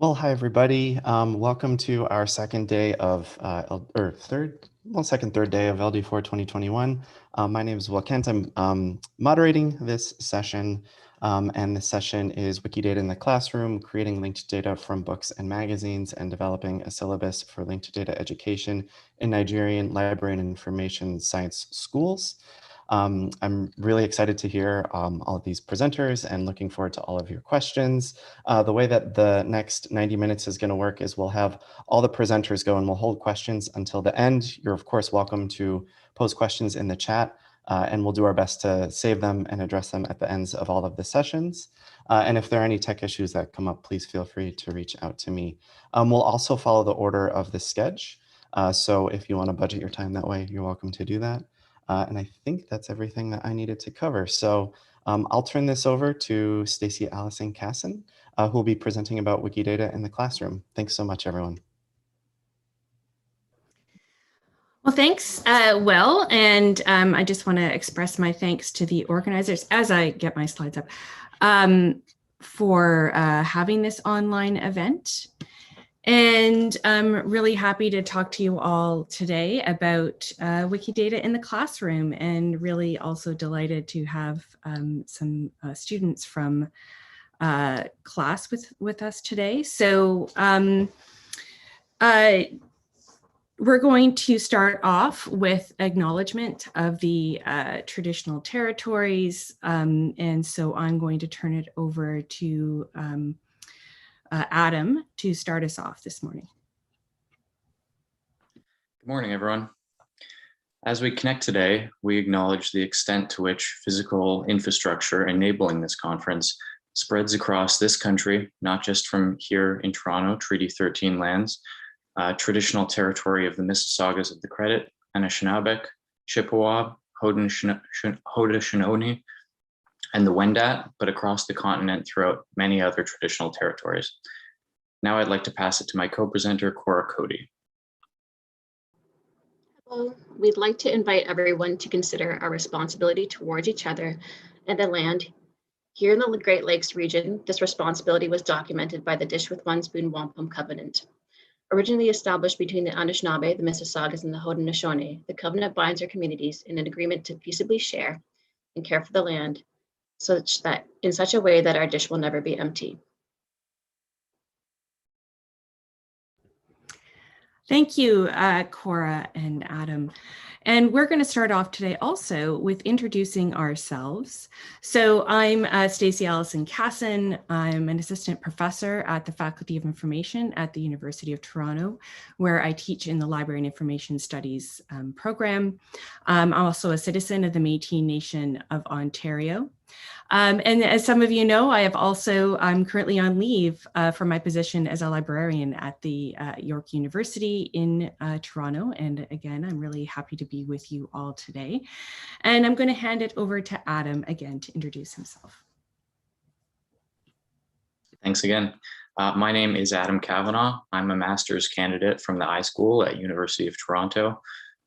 Well, hi everybody. Welcome to our second day of, third day of LD4 2021. My name is Will Kent. I'm moderating this session, and this session is Wikidata in the classroom, creating linked data from books and magazines, and developing a syllabus for linked data education in Nigerian library and information science schools. I'm really excited to hear all of these presenters and looking forward to all of your questions. The way that the next 90 minutes is going to work is we'll have all the presenters go and we'll hold questions until the end. You're of course welcome to pose questions in the chat and we'll do our best to save them and address them at the ends of all of the sessions. And if there are any tech issues that come up, please feel free to reach out to me. We'll also follow the order of the sketch. So if you want to budget your time that way, you're welcome to do that. And I think that's everything that I needed to cover. So I'll turn this over to Stacy Allison-Cassin, who will be presenting about Wikidata in the classroom. Thanks so much, everyone. Well, thanks, Will. And I just want to express my thanks to the organizers as I get my slides up for having this online event. And I'm really happy to talk to you all today about Wikidata in the classroom, and really also delighted to have some students from class with us today. So we're going to start off with acknowledgement of the traditional territories. And so I'm going to turn it over to Adam to start us off this morning. Good morning, everyone. As we connect today, we acknowledge the extent to which physical infrastructure enabling this conference spreads across this country, not just from here in Toronto, Treaty 13 lands, traditional territory of the Mississaugas of the Credit, Anishinaabeg, Chippewa, Haudenosaunee, and the Wendat, but across the continent throughout many other traditional territories. Now I'd like to pass it to my co-presenter, Cora Coady. Hello, we'd like to invite everyone to consider our responsibility towards each other and the land. Here in the Great Lakes region, this responsibility was documented by the Dish with One Spoon Wampum Covenant. Originally established between the Anishinaabe, the Mississaugas, and the Haudenosaunee, the covenant binds our communities in an agreement to peaceably share and care for the land, in such a way that our dish will never be empty. Thank you, Cora and Adam. And we're going to start off today also with introducing ourselves. So I'm Stacy Allison-Cassin. I'm an assistant professor at the Faculty of Information at the University of Toronto, where I teach in the Library and Information Studies program. I'm also a citizen of the Métis Nation of Ontario. And as some of you know, I'm currently on leave from my position as a librarian at the York University in Toronto. And again, I'm really happy to be with you all today. And I'm going to hand it over to Adam again to introduce himself. Thanks again. My name is Adam Cavanaugh. I'm a master's candidate from the iSchool at University of Toronto.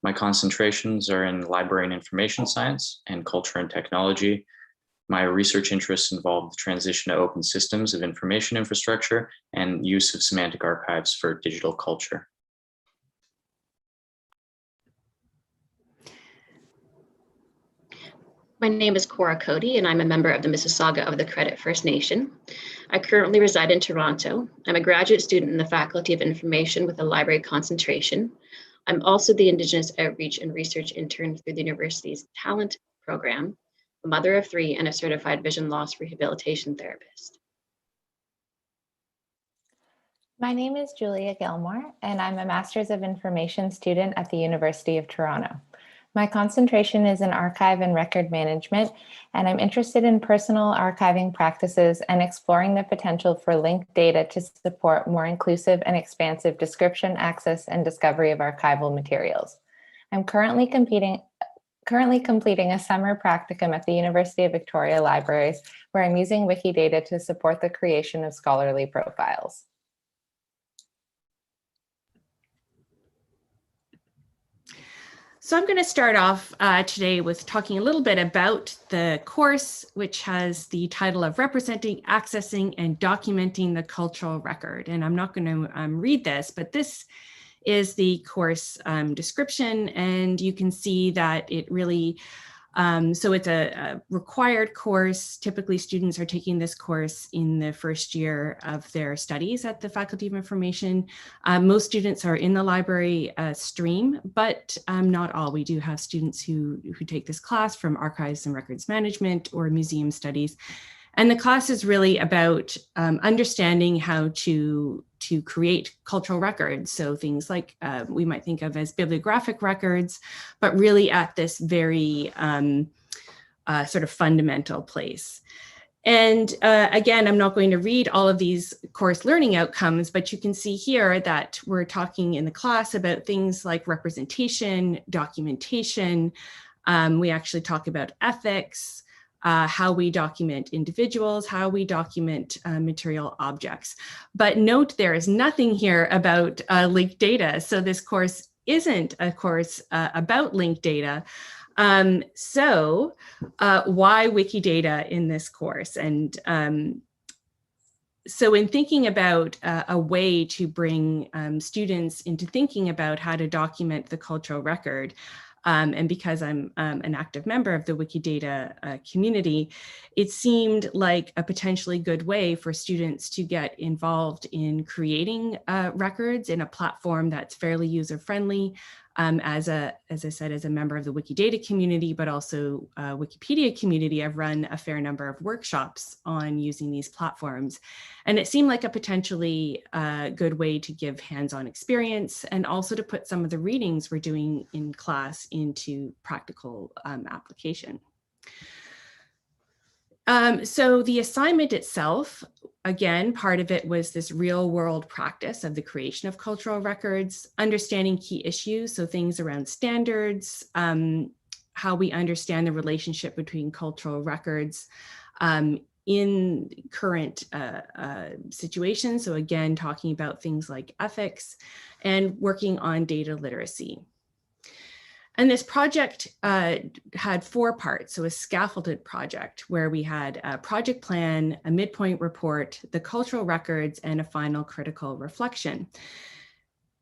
My concentrations are in library and information science and culture and technology. My research interests involve the transition to open systems of information infrastructure and use of semantic archives for digital culture. My name is Cora Coady, and I'm a member of the Mississauga of the Credit First Nation. I currently reside in Toronto. I'm a graduate student in the Faculty of Information with a library concentration. I'm also the Indigenous Outreach and Research Intern through the university's Talent Program, a mother of 3, and a certified vision loss rehabilitation therapist. My name is Julia Gilmore, and I'm a Master's of Information student at the University of Toronto. My concentration is in archive and record management, and I'm interested in personal archiving practices and exploring the potential for linked data to support more inclusive and expansive description, access, and discovery of archival materials. I'm currently completing a summer practicum at the University of Victoria Libraries, where I'm using Wikidata to support the creation of scholarly profiles. So I'm going to start off today with talking a little bit about the course, which has the title of Representing, Accessing, and Documenting the Cultural Record. And I'm not going to read this, but this is the course description, and you can see that it really, so it's a required course. Typically, students are taking this course in the first year of their studies at the Faculty of Information. Most students are in the library stream, but not all. We do have students who take this class from Archives and Records Management or Museum Studies. And the class is really about understanding how to create cultural records. So things like we might think of as bibliographic records, but really at this very sort of fundamental place. And again, I'm not going to read all of these course learning outcomes, but you can see here that we're talking in the class about things like representation, documentation. We actually talk about ethics, how we document individuals, how we document material objects. But note there is nothing here about linked data. So this course isn't a course about linked data. So why Wikidata in this course? And so in thinking about a way to bring students into thinking about how to document the cultural record, and because I'm an active member of the Wikidata community, it seemed like a potentially good way for students to get involved in creating records in a platform that's fairly user-friendly. As I said, as a member of the Wikidata community, but also Wikipedia community, I've run a fair number of workshops on using these platforms. And it seemed like a potentially good way to give hands-on experience and also to put some of the readings we're doing in class into practical application. So the assignment itself, again, part of it was this real world practice of the creation of cultural records, understanding key issues, so things around standards, how we understand the relationship between cultural records in current situations. So again, talking about things like ethics and working on data literacy. And this project had 4 parts. So a scaffolded project where we had a project plan, a midpoint report, the cultural records, and a final critical reflection.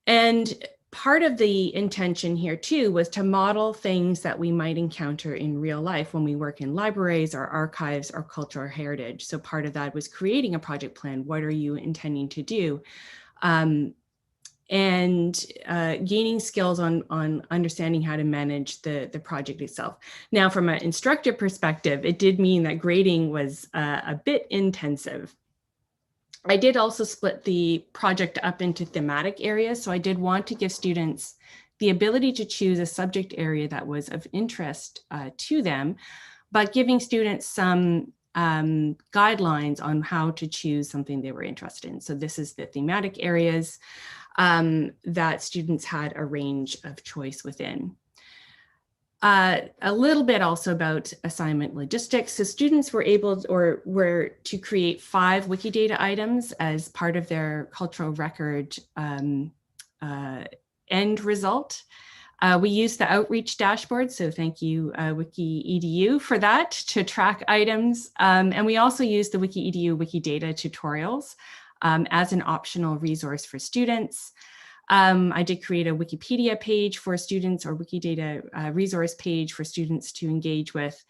And part of the intention here too was to model things that we might encounter in real life when we work in libraries or archives or cultural heritage. So part of that was creating a project plan. What are you intending to do? And gaining skills on understanding how to manage the project itself. Now, from an instructor perspective, it did mean that grading was a bit intensive. I did also split the project up into thematic areas. So I did want to give students the ability to choose a subject area that was of interest to them, but giving students some guidelines on how to choose something they were interested in. So this is the thematic areas that students had a range of choice within. A little bit also about assignment logistics. So students were able were to create 5 Wikidata items as part of their cultural record end result. We used the outreach dashboard, so thank you WikiEDU for that, to track items. And we also used the WikiEDU Wikidata tutorials as an optional resource for students. I did create a Wikipedia page for students, or Wikidata resource page for students to engage with.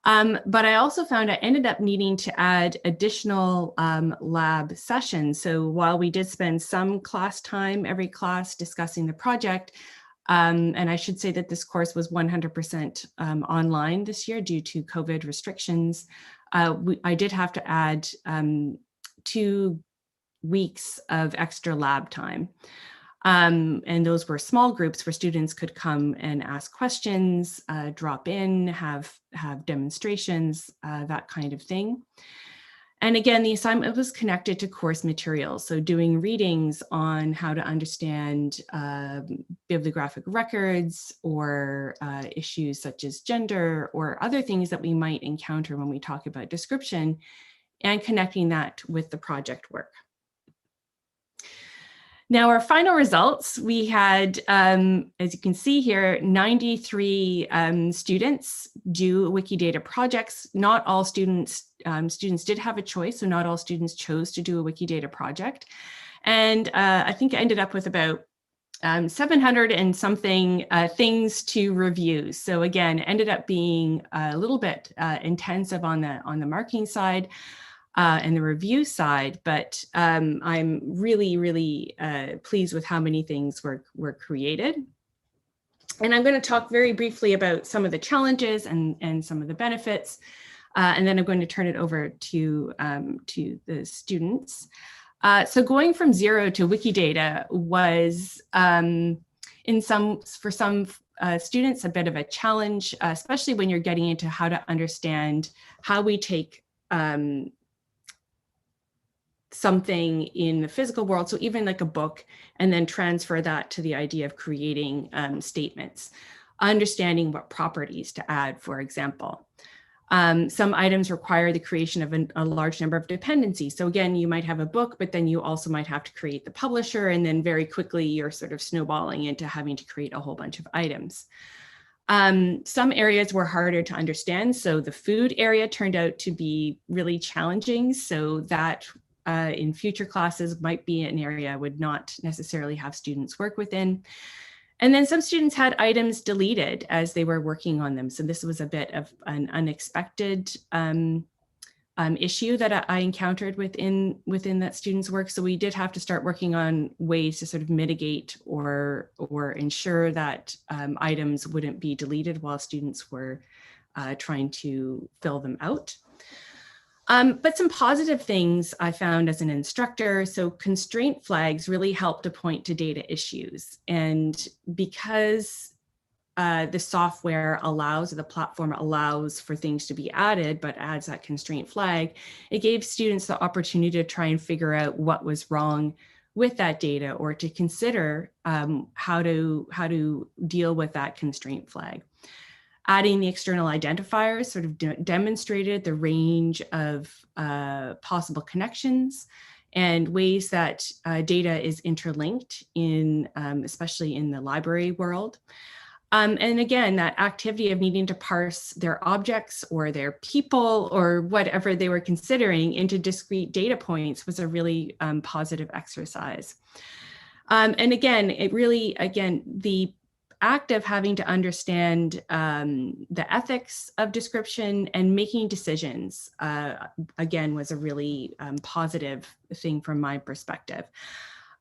But I also found I ended up needing to add additional lab sessions. So while we did spend some class time, every class discussing the project, and I should say that this course was 100% online this year due to COVID restrictions, I did have to add 2 weeks of extra lab time. And those were small groups where students could come and ask questions, drop in, have demonstrations, that kind of thing. And again, the assignment was connected to course materials. So doing readings on how to understand bibliographic records or issues such as gender or other things that we might encounter when we talk about description, and connecting that with the project work. Now, our final results, we had, as you can see here, 93 students do Wikidata projects. Not all students did have a choice, so not all students chose to do a Wikidata project. And I think I ended up with about 700 and something things to review. So again, ended up being a little bit intensive on the marking side. And the review side, but I'm really, really pleased with how many things were created. And I'm going to talk very briefly about some of the challenges and some of the benefits, and then I'm going to turn it over to the students. So going from zero to Wikidata was, for some students, a bit of a challenge, especially when you're getting into how to understand how we take something in the physical world, so even like a book, and then transfer that to the idea of creating statements, understanding what properties to add, for example. Some items require the creation of a large number of dependencies. So again, you might have a book, but then you also might have to create the publisher, and then very quickly you're sort of snowballing into having to create a whole bunch of items. Some areas were harder to understand. So the food area turned out to be really challenging. So that in future classes might be an area I would not necessarily have students work within. And then some students had items deleted as they were working on them. So this was a bit of an unexpected issue that I encountered within that student's work. So we did have to start working on ways to sort of mitigate or ensure that items wouldn't be deleted while students were trying to fill them out. But some positive things I found as an instructor. So constraint flags really help to point to data issues. And because the software allows, the platform allows for things to be added, but adds that constraint flag, it gave students the opportunity to try and figure out what was wrong with that data, or to consider how to deal with that constraint flag. Adding the external identifiers sort of demonstrated the range of possible connections and ways that data is interlinked in, especially in the library world. And again, that activity of needing to parse their objects or their people or whatever they were considering into discrete data points was a really positive exercise. And again, it really, the act of having to understand the ethics of description and making decisions, again, was a really positive thing from my perspective.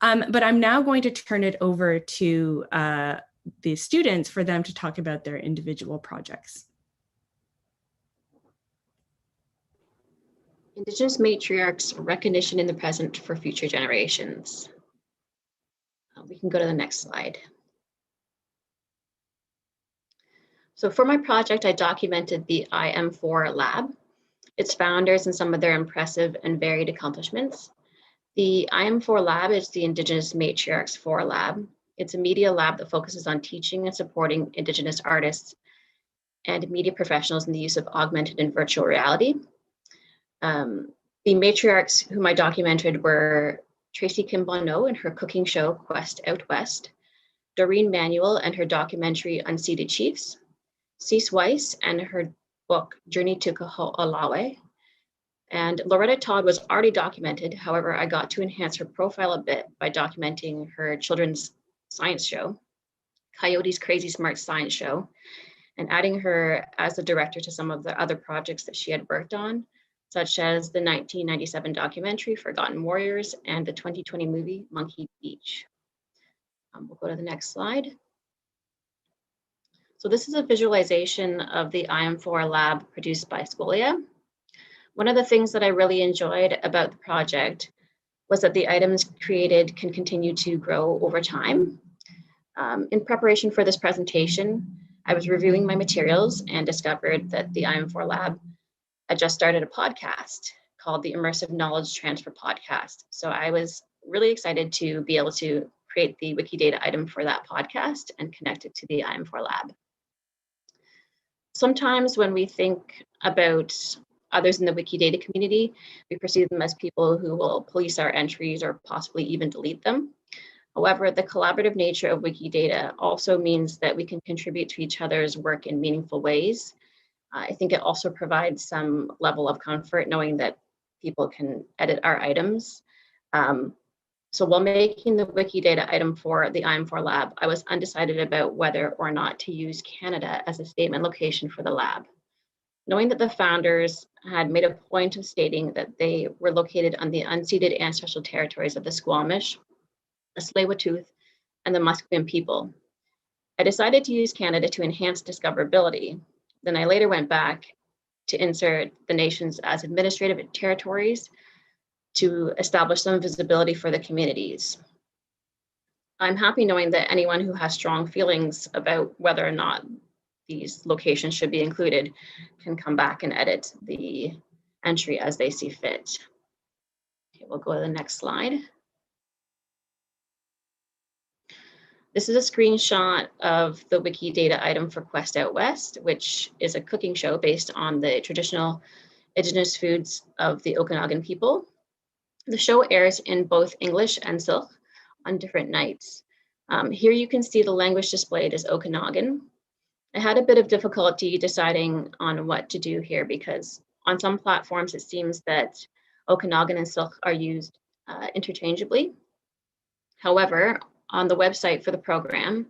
But I'm now going to turn it over to the students for them to talk about their individual projects. Indigenous matriarchs, recognition in the present for future generations. We can go to the next slide. So for my project, I documented the IM4 lab, its founders, and some of their impressive and varied accomplishments. The IM4 lab is the Indigenous Matriarchs 4 lab. It's a media lab that focuses on teaching and supporting Indigenous artists and media professionals in the use of augmented and virtual reality. The matriarchs whom I documented were Tracy Kimbonneau and her cooking show, Quest Out West, Doreen Manuel and her documentary, Unceded Chiefs, Cease Weiss and her book, Journey to Kaho'olawe. And Loretta Todd was already documented. However, I got to enhance her profile a bit by documenting her children's science show, Coyote's Crazy Smart Science Show, and adding her as the director to some of the other projects that she had worked on, such as the 1997 documentary, Forgotten Warriors, and the 2020 movie, Monkey Beach. We'll go to the next slide. So this is a visualization of the IM4 lab produced by Scolia. One of the things that I really enjoyed about the project was that the items created can continue to grow over time. In preparation for this presentation, I was reviewing my materials and discovered that the IM4 lab had just started a podcast called the Immersive Knowledge Transfer Podcast. So I was really excited to be able to create the Wikidata item for that podcast and connect it to the IM4 lab. Sometimes when we think about others in the Wikidata community, we perceive them as people who will police our entries or possibly even delete them. However, the collaborative nature of Wikidata also means that we can contribute to each other's work in meaningful ways. I think it also provides some level of comfort knowing that people can edit our items. So while making the Wikidata item for the IM4 lab, I was undecided about whether or not to use Canada as a statement location for the lab. Knowing that the founders had made a point of stating that they were located on the unceded ancestral territories of the Squamish, the Tsleil-Waututh, and the Musqueam people, I decided to use Canada to enhance discoverability. Then I later went back to insert the nations as administrative territories to establish some visibility for the communities. I'm happy knowing that anyone who has strong feelings about whether or not these locations should be included can come back and edit the entry as they see fit. Okay, we'll go to the next slide. This is a screenshot of the Wikidata item for Quest Out West, which is a cooking show based on the traditional Indigenous foods of the Okanagan people. The show airs in both English and Syilx on different nights. Here you can see the language displayed as Okanagan. I had a bit of difficulty deciding on what to do here because on some platforms it seems that Okanagan and Syilx are used interchangeably. However, on the website for the program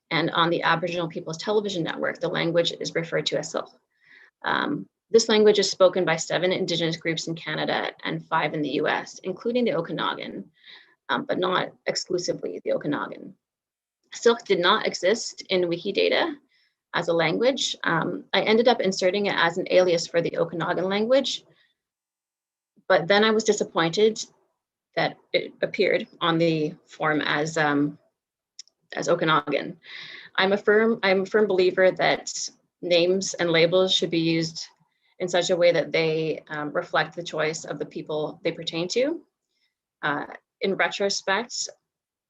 and on the Aboriginal People's Television Network, the language is referred to as Syilx. This language is spoken by 7 Indigenous groups in Canada and 5 in the US, including the Okanagan, but not exclusively the Okanagan. Syilx did not exist in Wikidata as a language. I ended up inserting it as an alias for the Okanagan language, but then I was disappointed that it appeared on the form as Okanagan. I'm a firm believer that names and labels should be used in such a way that they reflect the choice of the people they pertain to. In retrospect,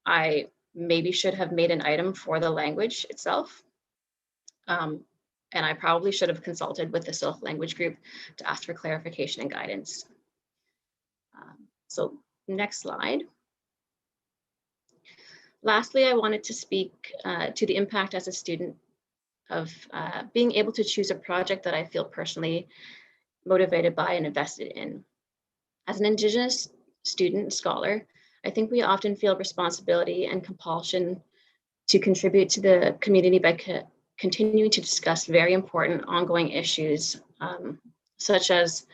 I maybe should have made an item for the language itself. And I probably should have consulted with the Syilx language group to ask for clarification and guidance. So next slide. Lastly, I wanted to speak to the impact as a student of being able to choose a project that I feel personally motivated by and invested in. As an Indigenous student scholar, I think we often feel responsibility and compulsion to contribute to the community by continuing to discuss very important ongoing issues, such as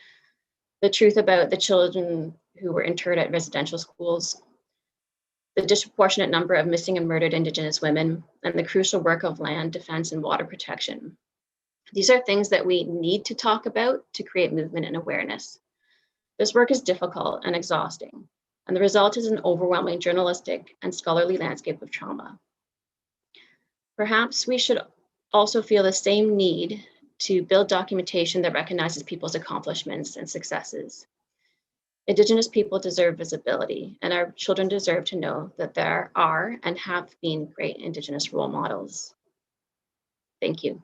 the truth about the children who were interred at residential schools, the disproportionate number of missing and murdered Indigenous women, and the crucial work of land defense and water protection. These are things that we need to talk about to create movement and awareness. This work is difficult and exhausting, and the result is an overwhelming journalistic and scholarly landscape of trauma. Perhaps we should also feel the same need to build documentation that recognizes people's accomplishments and successes. Indigenous people deserve visibility, and our children deserve to know that there are and have been great Indigenous role models. Thank you.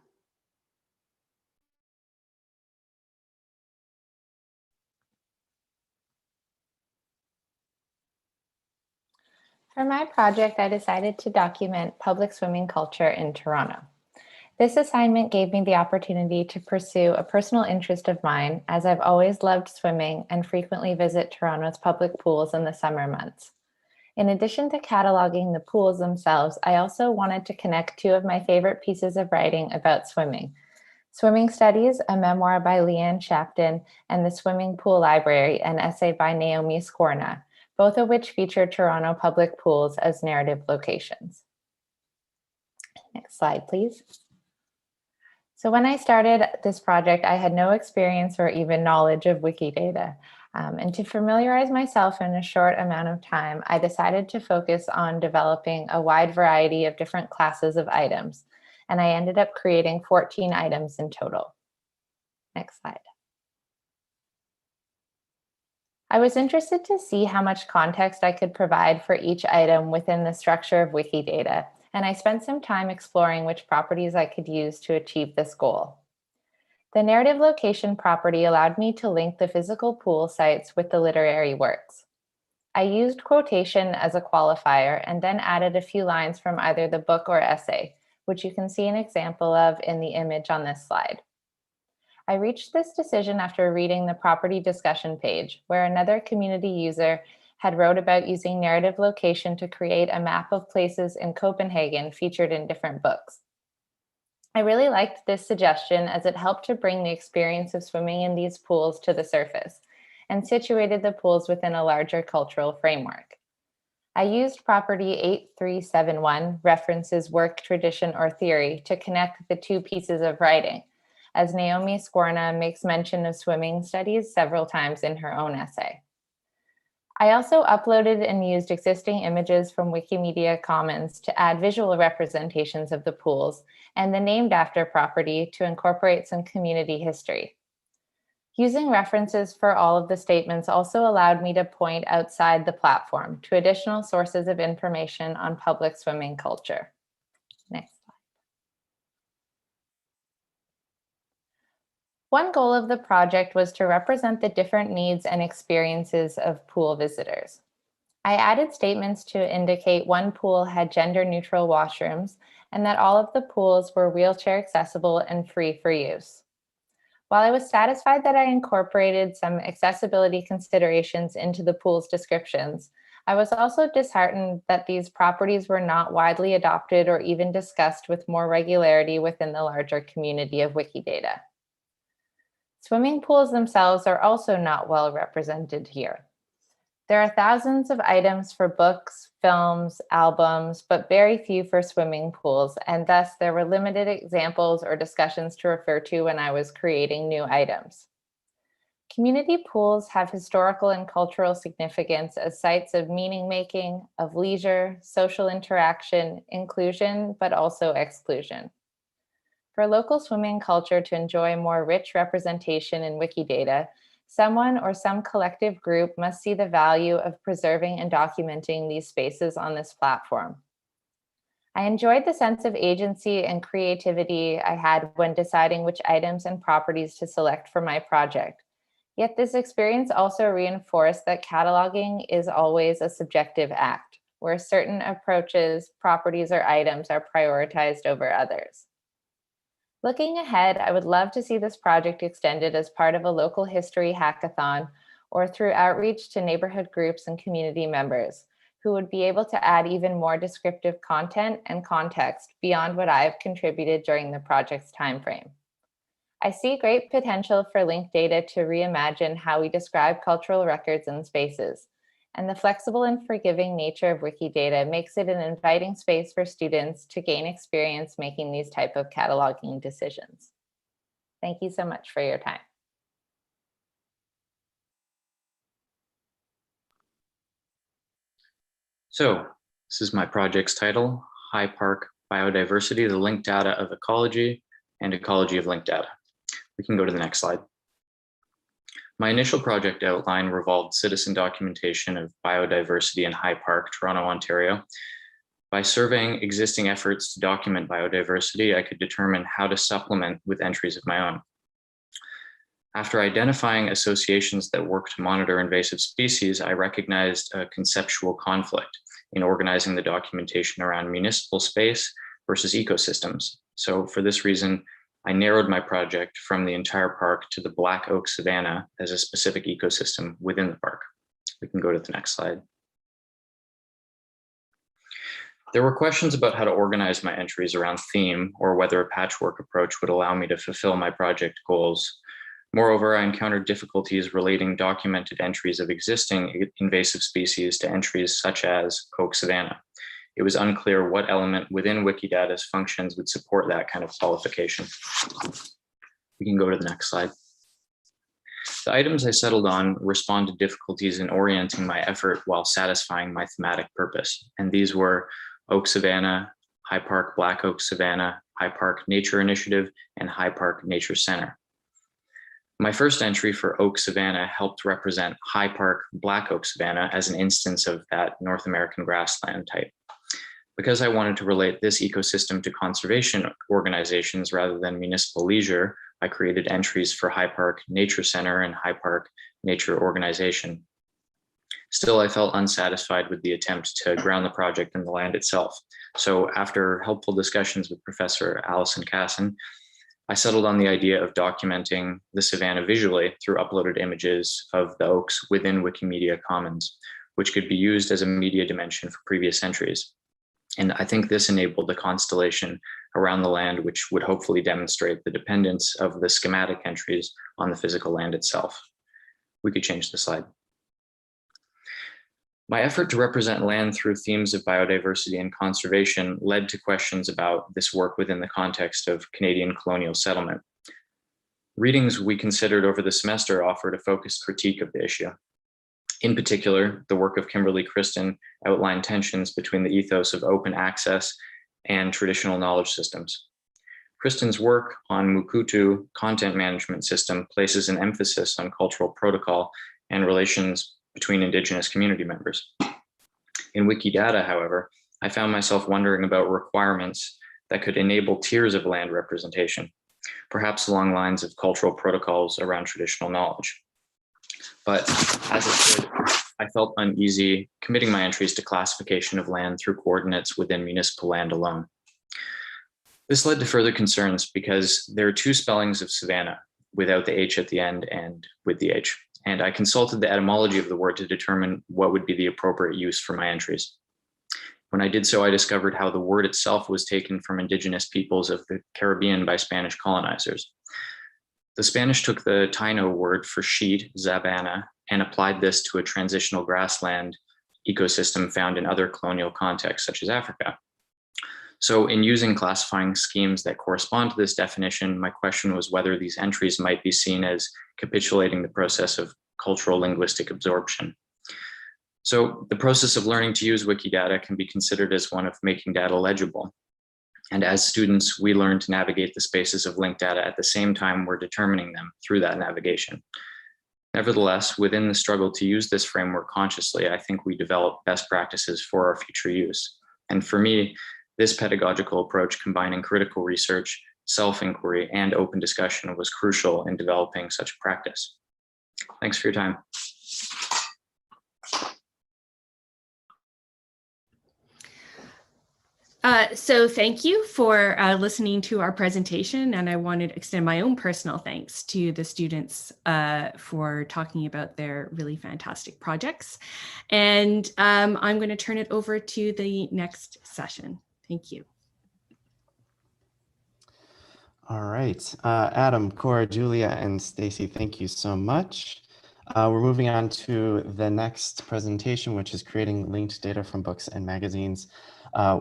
For my project, I decided to document public swimming culture in Toronto. This assignment gave me the opportunity to pursue a personal interest of mine, as I've always loved swimming and frequently visit Toronto's public pools in the summer months. In addition to cataloging the pools themselves, I also wanted to connect 2 of my favorite pieces of writing about swimming: Swimming Studies, a memoir by Leanne Shapton, and The Swimming Pool Library, an essay by Naomi Skorna, both of which feature Toronto public pools as narrative locations. Next slide, please. So when I started this project, I had no experience or even knowledge of Wikidata. And to familiarize myself in a short amount of time, I decided to focus on developing a wide variety of different classes of items. And I ended up creating 14 items in total. Next slide. I was interested to see how much context I could provide for each item within the structure of Wikidata, and I spent some time exploring which properties I could use to achieve this goal. The narrative location property allowed me to link the physical pool sites with the literary works. I used quotation as a qualifier and then added a few lines from either the book or essay, which you can see an example of in the image on this slide. I reached this decision after reading the property discussion page, where another community user had wrote about using narrative location to create a map of places in Copenhagen featured in different books. I really liked this suggestion as it helped to bring the experience of swimming in these pools to the surface and situated the pools within a larger cultural framework. I used property 8371, references work, tradition, or theory, to connect the two pieces of writing, as Naomi Skorna makes mention of swimming studies several times in her own essay. I also uploaded and used existing images from Wikimedia Commons to add visual representations of the pools and the named after property to incorporate some community history. Using references for all of the statements also allowed me to point outside the platform to additional sources of information on public swimming culture. Next slide. One goal of the project was to represent the different needs and experiences of pool visitors. I added statements to indicate one pool had gender-neutral washrooms and that all of the pools were wheelchair accessible and free for use. While I was satisfied that I incorporated some accessibility considerations into the pool's descriptions, I was also disheartened that these properties were not widely adopted or even discussed with more regularity within the larger community of Wikidata. Swimming pools themselves are also not well represented here. There are thousands of items for books, films, albums, but very few for swimming pools, and thus there were limited examples or discussions to refer to when I was creating new items. Community pools have historical and cultural significance as sites of meaning-making, of leisure, social interaction, inclusion, but also exclusion. For local swimming culture to enjoy more rich representation in Wikidata, someone or some collective group must see the value of preserving and documenting these spaces on this platform. I enjoyed the sense of agency and creativity I had when deciding which items and properties to select for my project. Yet this experience also reinforced that cataloging is always a subjective act, where certain approaches, properties, or items are prioritized over others. Looking ahead, I would love to see this project extended as part of a local history hackathon or through outreach to neighborhood groups and community members who would be able to add even more descriptive content and context beyond what I've contributed during the project's timeframe. I see great potential for linked data to reimagine how we describe cultural records and spaces, and the flexible and forgiving nature of Wikidata makes it an inviting space for students to gain experience making these type of cataloging decisions. Thank you so much for your time. So this is my project's title, High Park Biodiversity, the Linked Data of Ecology and Ecology of Linked Data. We can go to the next slide. My initial project outline revolved citizen documentation of biodiversity in High Park, Toronto, Ontario. By surveying existing efforts to document biodiversity, I could determine how to supplement with entries of my own. After identifying associations that work to monitor invasive species, I recognized a conceptual conflict in organizing the documentation around municipal space versus ecosystems. So for this reason, I narrowed my project from the entire park to the Black Oak Savanna as a specific ecosystem within the park. We can go to the next slide. There were questions about how to organize my entries around theme or whether a patchwork approach would allow me to fulfill my project goals. Moreover, I encountered difficulties relating documented entries of existing invasive species to entries such as Oak Savanna. It was unclear what element within Wikidata's functions would support that kind of qualification. We can go to the next slide. The items I settled on respond to difficulties in orienting my effort while satisfying my thematic purpose. And these were Oak Savanna, High Park Black Oak Savanna, High Park Nature Initiative, and High Park Nature Center. My first entry for Oak Savanna helped represent High Park Black Oak Savanna as an instance of that North American grassland type. Because I wanted to relate this ecosystem to conservation organizations rather than municipal leisure, I created entries for High Park Nature Center and High Park Nature Organization. Still, I felt unsatisfied with the attempt to ground the project in the land itself. So after helpful discussions with Professor Allison-Cassin, I settled on the idea of documenting the savanna visually through uploaded images of the oaks within Wikimedia Commons, which could be used as a media dimension for previous entries. And I think this enabled the constellation around the land, which would hopefully demonstrate the dependence of the schematic entries on the physical land itself. We could change the slide. My effort to represent land through themes of biodiversity and conservation led to questions about this work within the context of Canadian colonial settlement. Readings we considered over the semester offered a focused critique of the issue. In particular, the work of Kimberly Kristen outlined tensions between the ethos of open access and traditional knowledge systems. Kristen's work on Mukutu content management system places an emphasis on cultural protocol and relations between Indigenous community members. In Wikidata, however, I found myself wondering about requirements that could enable tiers of land representation, perhaps along lines of cultural protocols around traditional knowledge. But as it stood, I felt uneasy committing my entries to classification of land through coordinates within municipal land alone. This led to further concerns because there are two spellings of savanna, without the H at the end and with the H. And I consulted the etymology of the word to determine what would be the appropriate use for my entries. When I did so, I discovered how the word itself was taken from Indigenous peoples of the Caribbean by Spanish colonizers. The Spanish took the Taino word for sheet, zabana, and applied this to a transitional grassland ecosystem found in other colonial contexts, such as Africa. So in using classifying schemes that correspond to this definition, my question was whether these entries might be seen as capitulating the process of cultural linguistic absorption. So the process of learning to use Wikidata can be considered as one of making data legible. And as students, we learn to navigate the spaces of linked data at the same time we're determining them through that navigation. Nevertheless, within the struggle to use this framework consciously, I think we develop best practices for our future use. And for me, this pedagogical approach, combining critical research, self-inquiry, and open discussion, was crucial in developing such a practice. Thanks for your time. So thank you for listening to our presentation, and I wanted to extend my own personal thanks to the students for talking about their really fantastic projects. And I'm going to turn it over to the next session. Thank you. All right, Adam, Cora, Julia, and Stacy, thank you so much. We're moving on to the next presentation, which is creating linked data from books and magazines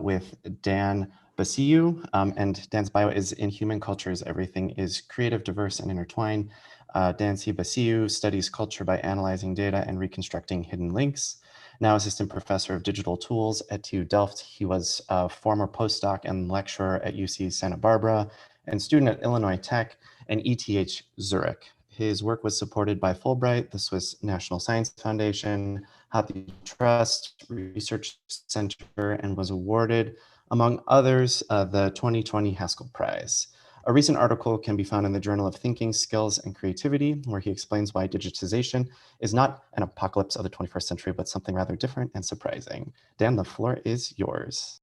with Dan Basiu. And Dan's bio is in human cultures, everything is creative, diverse, and intertwined. Dan C. Basiu studies culture by analyzing data and reconstructing hidden links. Now assistant professor of digital tools at TU Delft. He was a former postdoc and lecturer at UC Santa Barbara and student at Illinois Tech and ETH Zurich. His work was supported by Fulbright, the Swiss National Science Foundation, Hathi Trust Research Center, and was awarded, among others, the 2020 Haskell Prize. A recent article can be found in the Journal of Thinking, Skills, and Creativity, where he explains why digitization is not an apocalypse of the 21st century, but something rather different and surprising. Dan, the floor is yours.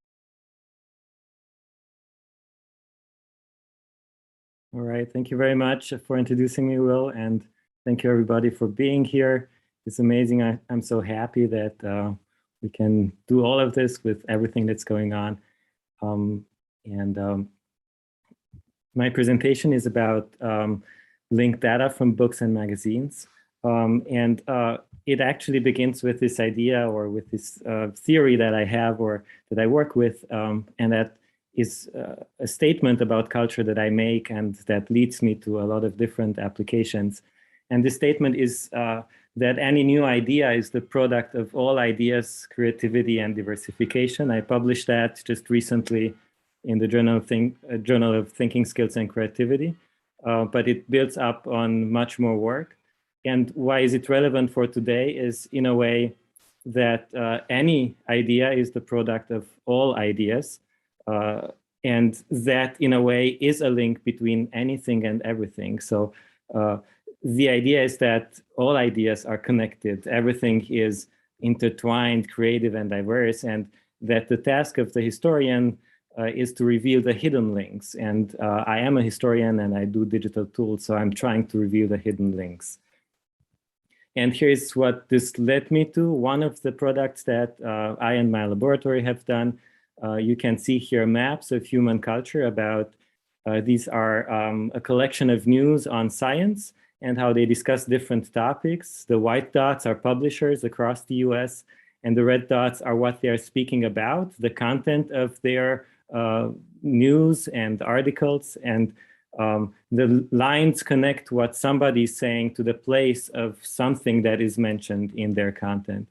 All right, thank you very much for introducing me, Will, and thank you everybody for being here. It's amazing. I'm so happy that we can do all of this with everything that's going on. My presentation is about linked data from books and magazines. It actually begins with this idea or with this theory that I have or that I work with, and that is a statement about culture that I make and that leads me to a lot of different applications. And this statement is that any new idea is the product of all ideas, creativity, and diversification. I published that just recently in the Journal of Thinking, Skills, and Creativity, but it builds up on much more work. And why is it relevant for today is in a way that any idea is the product of all ideas. And that in a way is a link between anything and everything. So the idea is that all ideas are connected. Everything is intertwined, creative, and diverse, and that the task of the historian is to reveal the hidden links. And I am a historian and I do digital tools, so I'm trying to reveal the hidden links. And here's what this led me to. One of the products that I and my laboratory have done, you can see here maps of human culture about, these are a collection of news on science and how they discuss different topics. The white dots are publishers across the US, and the red dots are what they're speaking about, the content of their news and articles, and the lines connect what somebody's saying to the place of something that is mentioned in their content.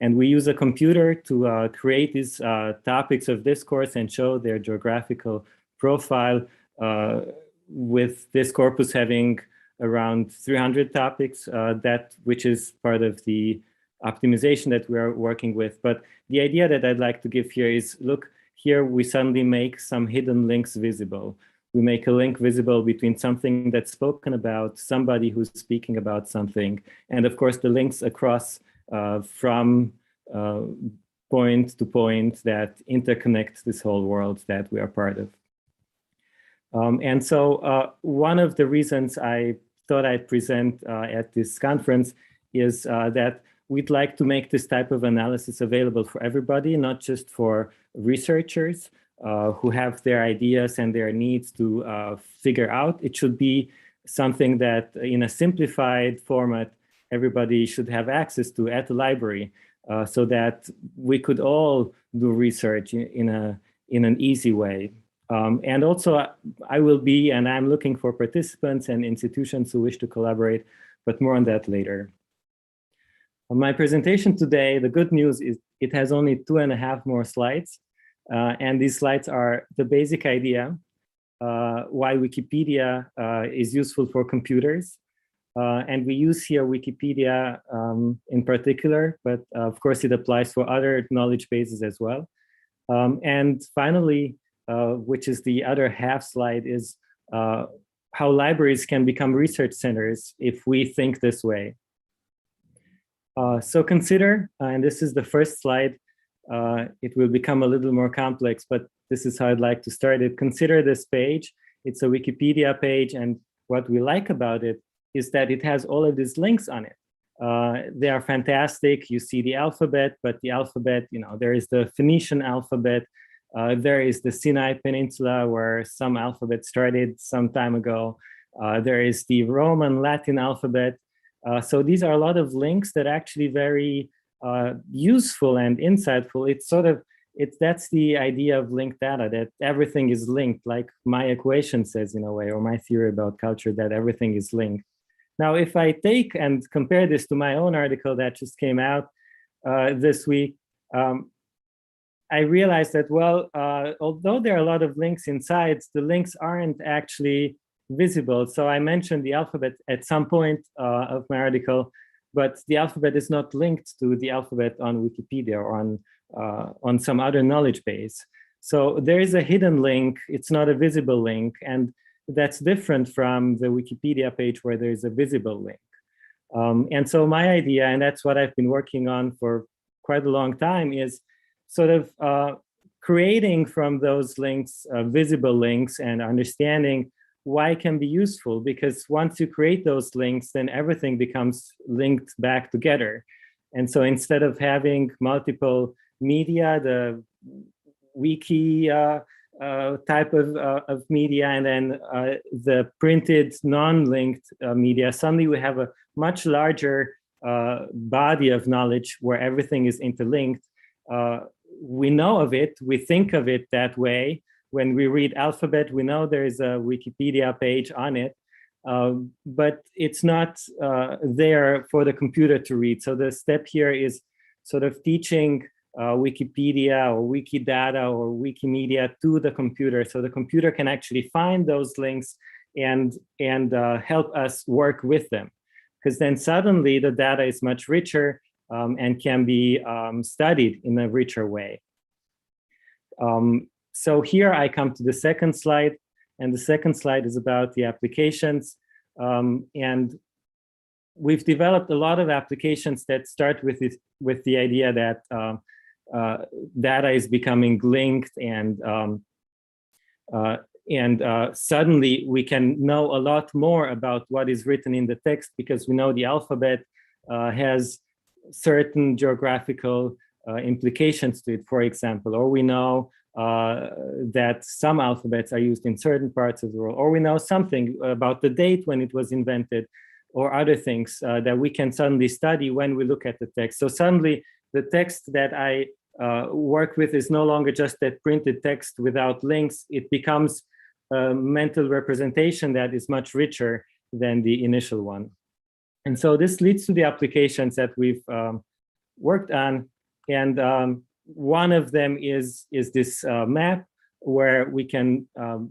And we use a computer to create these topics of discourse and show their geographical profile, with this corpus having around 300 topics, which is part of the optimization that we are working with. But the idea that I'd like to give here is, look, here we suddenly make some hidden links visible. We make a link visible between something that's spoken about, somebody who's speaking about something, and of course the links across from point to point that interconnect this whole world that we are part of. And so one of the reasons I thought I'd present at this conference is that we'd like to make this type of analysis available for everybody, not just for researchers who have their ideas and their needs to figure out. It should be something that in a simplified format, everybody should have access to at the library, so that we could all do research in an easy way. And also I will be, and I'm looking for participants and institutions who wish to collaborate, but more on that later. My presentation today, the good news is it has only 2.5 more slides. And these slides are the basic idea, why Wikipedia is useful for computers. And we use here Wikipedia in particular, but of course it applies for other knowledge bases as well. And finally, which is the other half slide, is how libraries can become research centers if we think this way. So consider, and this is the first slide, it will become a little more complex, but this is how I'd like to start it. Consider this page. It's a Wikipedia page, and what we like about it is that it has all of these links on it. They are fantastic. You see the alphabet, but the alphabet, there is the Phoenician alphabet. There is the Sinai Peninsula, where some alphabet started some time ago. There is the Roman Latin alphabet. So these are a lot of links that are actually very useful and insightful. That's the idea of linked data, that everything is linked, like my equation says in a way, or my theory about culture, that everything is linked. Now, if I take and compare this to my own article that just came out this week, I realized that, well, although there are a lot of links inside, the links aren't actually visible. So I mentioned the alphabet at some point of my article, but the alphabet is not linked to the alphabet on Wikipedia or on some other knowledge base. So there is a hidden link. It's not a visible link. And that's different from the Wikipedia page where there is a visible link. And so my idea, and that's what I've been working on for quite a long time, is sort of creating from those links visible links and understanding why it can be useful. Because once you create those links, then everything becomes linked back together. And so instead of having multiple media, the wiki type of media, and then the printed non-linked media, suddenly we have a much larger body of knowledge where everything is interlinked. We know of it, we think of it that way. When we read alphabet, we know there is a Wikipedia page on it, but it's not there for the computer to read. So the step here is sort of teaching Wikipedia or Wikidata or Wikimedia to the computer, so the computer can actually find those links and help us work with them. Because then suddenly the data is much richer and can be studied in a richer way. So here I come to the second slide, and the second slide is about the applications. And we've developed a lot of applications that start with the idea that data is becoming linked, and suddenly we can know a lot more about what is written in the text, because we know the alphabet has certain geographical implications to it, for example, or we know that some alphabets are used in certain parts of the world, or we know something about the date when it was invented, or other things that we can suddenly study when we look at the text. So suddenly the text that I work with is no longer just that printed text without links. It becomes a mental representation that is much richer than the initial one. And so this leads to the applications that we've worked on. And one of them is this map, where we can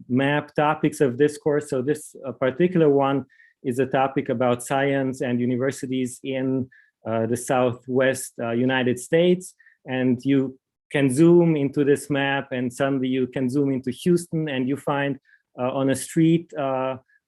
map topics of discourse. So this particular one is a topic about science and universities in the Southwest United States. And you can zoom into this map, and suddenly you can zoom into Houston, and you find on a street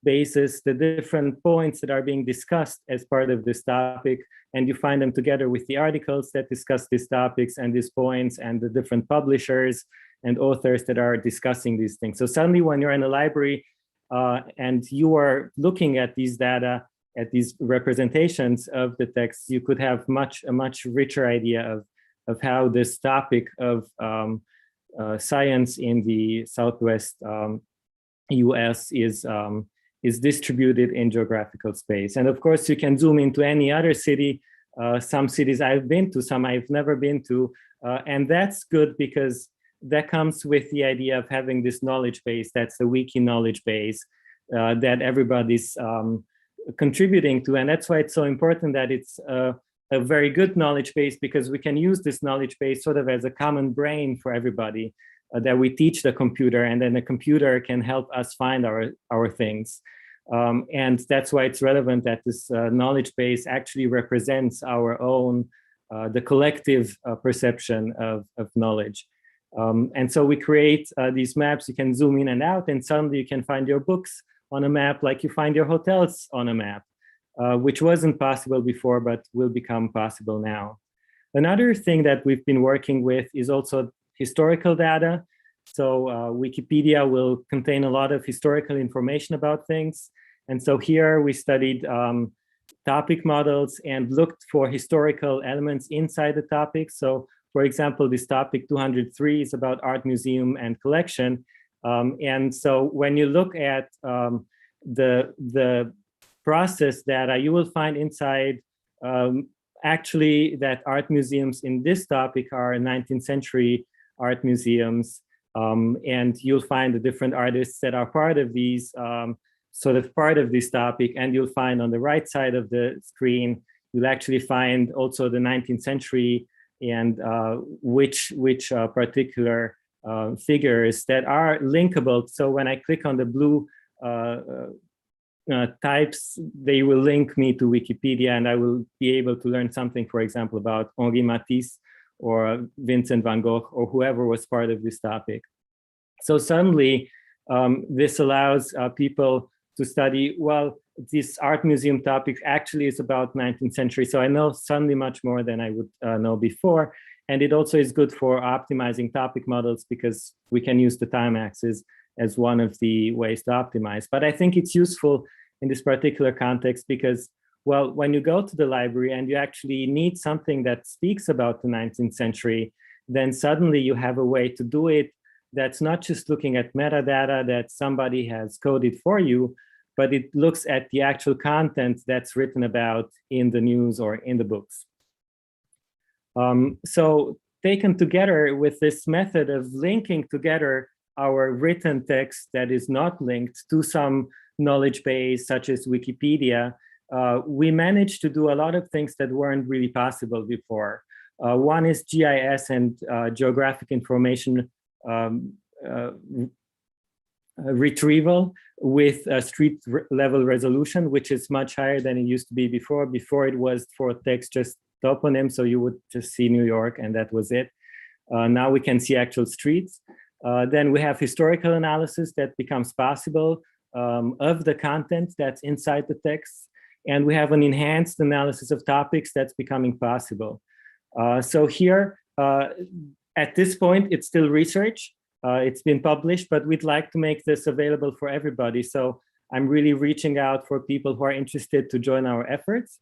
basis the different points that are being discussed as part of this topic, and you find them together with the articles that discuss these topics and these points, and the different publishers and authors that are discussing these things. So suddenly when you're in a library and you are looking at these data, at these representations of the text, you could have a much richer idea of how this topic of science in the Southwest US is distributed in geographical space. And of course, you can zoom into any other city. Some cities I've been to, some I've never been to. And that's good, because that comes with the idea of having this knowledge base. That's the wiki knowledge base that everybody's contributing to. And that's why it's so important that it's a very good knowledge base, because we can use this knowledge base sort of as a common brain for everybody, that we teach the computer, and then the computer can help us find our things. And that's why it's relevant that this knowledge base actually represents our own, the collective perception of knowledge. And so we create these maps. You can zoom in and out, and suddenly you can find your books on a map, like you find your hotels on a map, which wasn't possible before, but will become possible now. Another thing that we've been working with is also historical data. So Wikipedia will contain a lot of historical information about things. And so here we studied topic models and looked for historical elements inside the topic. So for example, this topic 203 is about art museum and collection. And so when you look at the process data, you will find inside actually that art museums in this topic are 19th century art museums. And you'll find the different artists that are part of these, sort of part of this topic. And you'll find on the right side of the screen, you'll actually find also the 19th century and which particular figures that are linkable. So when I click on the blue types, they will link me to Wikipedia, and I will be able to learn something, for example, about Henri Matisse or Vincent van Gogh or whoever was part of this topic. So suddenly this allows people to study, well, this art museum topic actually is about 19th century. So I know suddenly much more than I would know before. And it also is good for optimizing topic models, because we can use the time axis as one of the ways to optimize. But I think it's useful in this particular context because, well, when you go to the library and you actually need something that speaks about the 19th century, then suddenly you have a way to do it that's not just looking at metadata that somebody has coded for you, but it looks at the actual content that's written about in the news or in the books. So taken together with this method of linking together our written text that is not linked to some knowledge base such as Wikipedia, we managed to do a lot of things that weren't really possible before. One is GIS and geographic information retrieval with street level resolution, which is much higher than it used to be before. Before it was for text just toponym, so you would just see New York and that was it. Now we can see actual streets. Then we have historical analysis that becomes possible of the content that's inside the text. and we have an enhanced analysis of topics that's becoming possible. So here, at this point, it's still research. It's been published, but we'd like to make this available for everybody. So I'm really reaching out for people who are interested to join our efforts.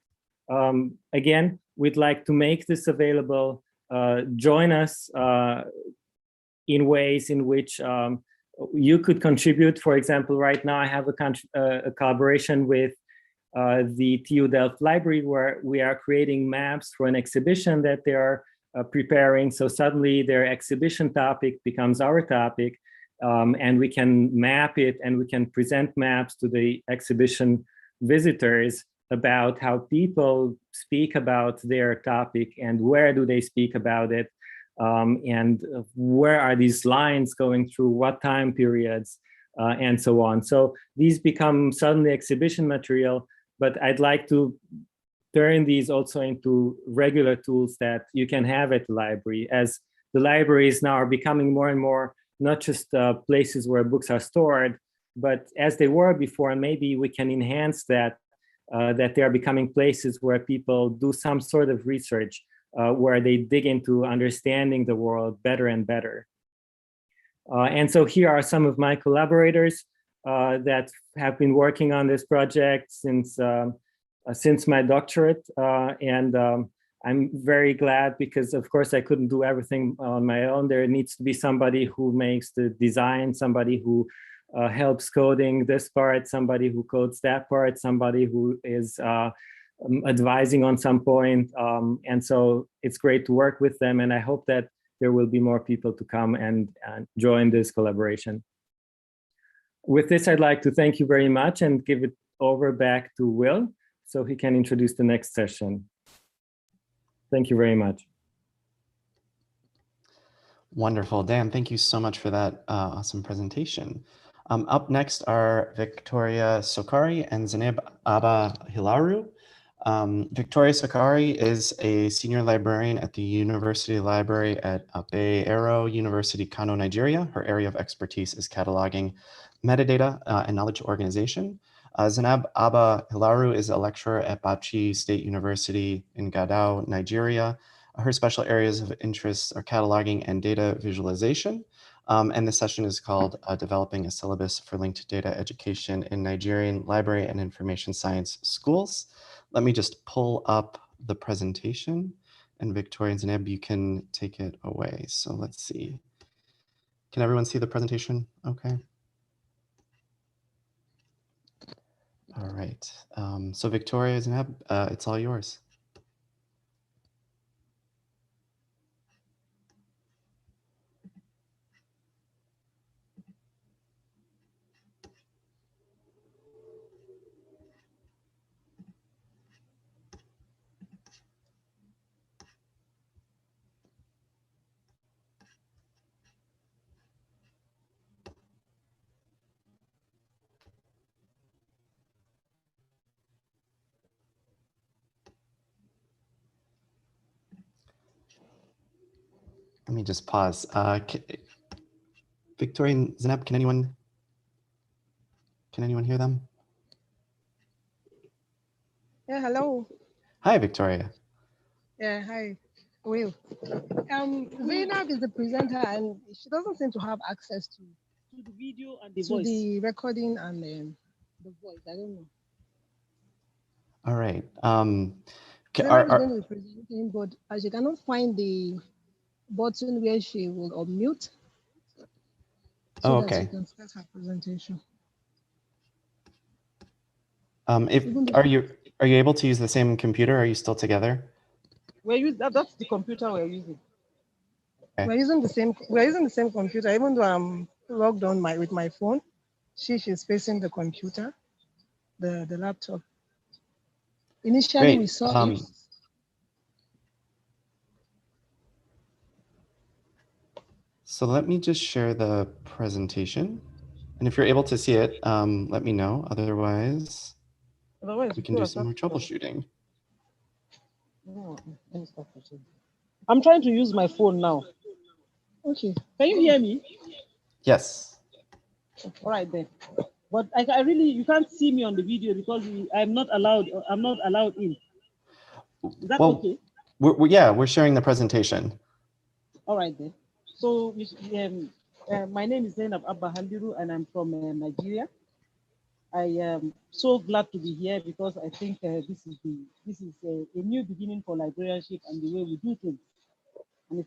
Again, we'd like to make this available. Join us in ways in which you could contribute. For example, right now I have a collaboration with the TU Delft Library, where we are creating maps for an exhibition that they are preparing. So suddenly their exhibition topic becomes our topic, and we can map it and we can present maps to the exhibition visitors about how people speak about their topic and where do they speak about it, and where are these lines going through, what time periods, and so on. So these become suddenly exhibition material, but I'd like to turn these also into regular tools that you can have at the library, as the libraries now are becoming more and more not just places where books are stored, but as they were before, and maybe we can enhance that, that they are becoming places where people do some sort of research, where they dig into understanding the world better and better. And so here are some of my collaborators that have been working on this project since my doctorate, and I'm very glad, because of course I couldn't do everything on my own. There needs to be somebody who makes the design, somebody who helps coding this part, somebody who codes that part, somebody who is advising on some point, and so it's great to work with them, and I hope that there will be more people to come and join this collaboration. With this, I'd like to thank you very much and give it over back to Will so he can introduce the next session. Thank you very much. Wonderful. Dan, thank you so much for that awesome presentation. Up next are Victoria Sokari and Zeneb Abba Hilaru. Victoria Sokari is a senior librarian at the University Library at Bay Arrow University, Kano, Nigeria. Her area of expertise is cataloging metadata and knowledge organization. Zeneb Abba Hilaru is a lecturer at Bauchi State University in Gadao, Nigeria. Her special areas of interest are cataloging and data visualization. And this session is called Developing a Syllabus for Linked Data Education in Nigerian Library and Information Science Schools. Let me just pull up the presentation, and Victoria and Zeneb, you can take it away. So let's see. Can everyone see the presentation? Okay. All right. So Victoria, Zeneb, it's all yours. Let me just pause. Victoria and Zeneb, can anyone hear them? Yeah, hello. Hi, Victoria. Yeah, hi. Will. Zainab is the presenter, and she doesn't seem to have access to the video and the to voice. the recording and the voice. I don't know. All right. Zainab is going to be presenting, but she cannot find the button where she will unmute. So that she can start her presentation. Are you able to use the same computer? Are you still together? That's the computer we're using. Okay. We're using the same computer, even though I'm logged on with my phone. She's facing the computer, the laptop. Initially, Great. we saw it. So let me just share the presentation. And if you're able to see it, let me know. Otherwise, we can do some more troubleshooting. I'm trying to use my phone now. Okay. Can you hear me? Yes. All right then. But I really, you can't see me on the video because I'm not allowed in. Is that okay? Yeah, we're sharing the presentation. All right then. So my name is Zainab Abba Handiru and I'm from Nigeria. I am so glad to be here because I think this is a new beginning for librarianship and the way we do things. And I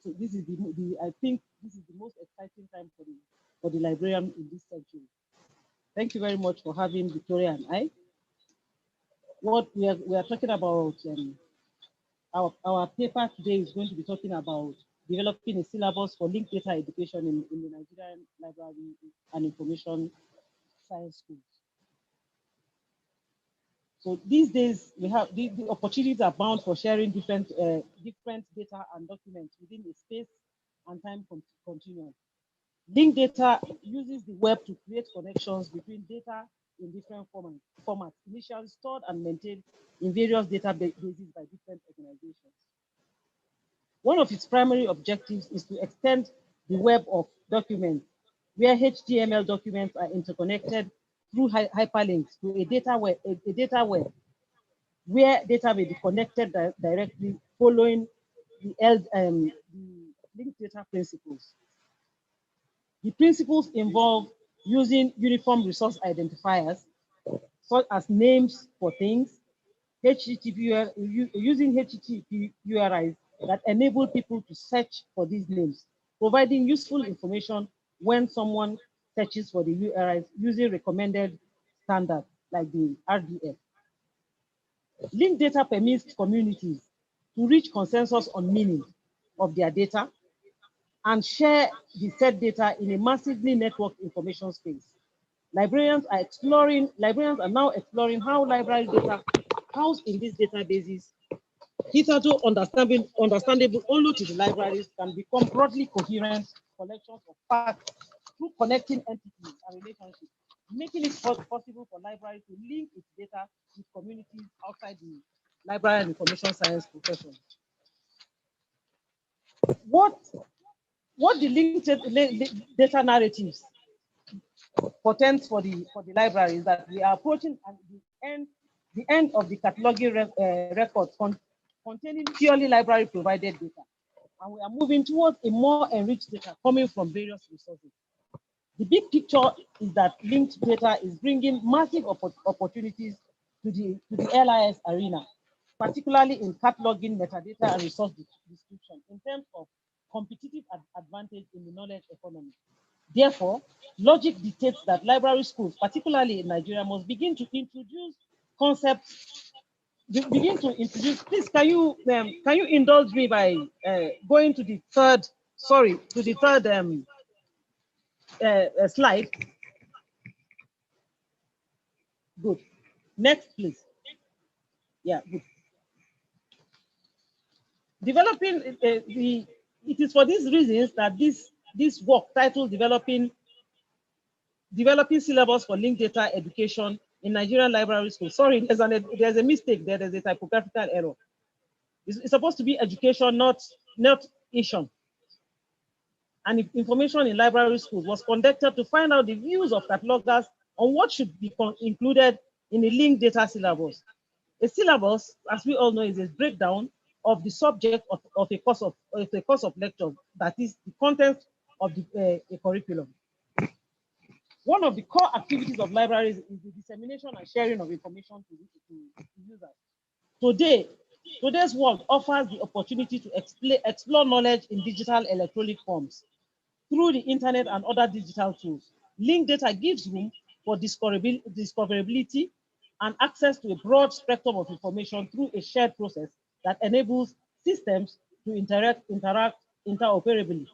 think this is the most exciting time for the librarian in this century. Thank you very much for having Victoria and I. What we are talking about, our paper today is going to be talking about developing a syllabus for linked data education in the Nigerian library and information science schools. So these days, we have the opportunities are bound for sharing different data and documents within a space and time continuum. Linked data uses the web to create connections between data in different formats, initially stored and maintained in various databases by different organizations. One of its primary objectives is to extend the web of documents, where HTML documents are interconnected through hyperlinks to a data web, where data may be connected directly following the linked data principles. The principles involve using uniform resource identifiers, such as names for things, using HTTP URIs that enable people to search for these names, providing useful information when someone searches for the URIs using recommended standards like the RDF. Linked data permits communities to reach consensus on meaning of their data and share the said data in a massively networked information space. Librarians are now exploring how library data housed in these databases, hitherto understandable only to the libraries, can become broadly coherent collections of facts through connecting entities and relationships, making it possible for libraries to link its data with communities outside the library and information science profession. What the linked data narratives portends for the library is that we are approaching the end of the cataloging records containing purely library provided data, and we are moving towards a more enriched data coming from various resources. The big picture is that linked data is bringing massive opportunities to the LIS arena, particularly in cataloging, metadata, and resource description in terms of competitive advantage in the knowledge economy. Therefore, logic dictates that library schools, particularly in Nigeria, must begin to introduce concepts. Please, can you indulge me by going to the third slide. Good. Next, please. Yeah, good. Developing it is for these reasons that this work titled developing syllabus for linked data education in Nigerian library schools. Sorry, there's a mistake there. There's a typographical error. It's supposed to be education, not issue. And information in library schools was conducted to find out the views of catalogers on what should be included in a linked data syllabus. A syllabus, as we all know, is a breakdown of the subject of a course of lecture, that is the content of a curriculum. One of the core activities of libraries is the dissemination and sharing of information to users. Today's world offers the opportunity to explore knowledge in digital electronic forms through the internet and other digital tools. Linked data gives room for discoverability and access to a broad spectrum of information through a shared process that enables systems to interact interoperably.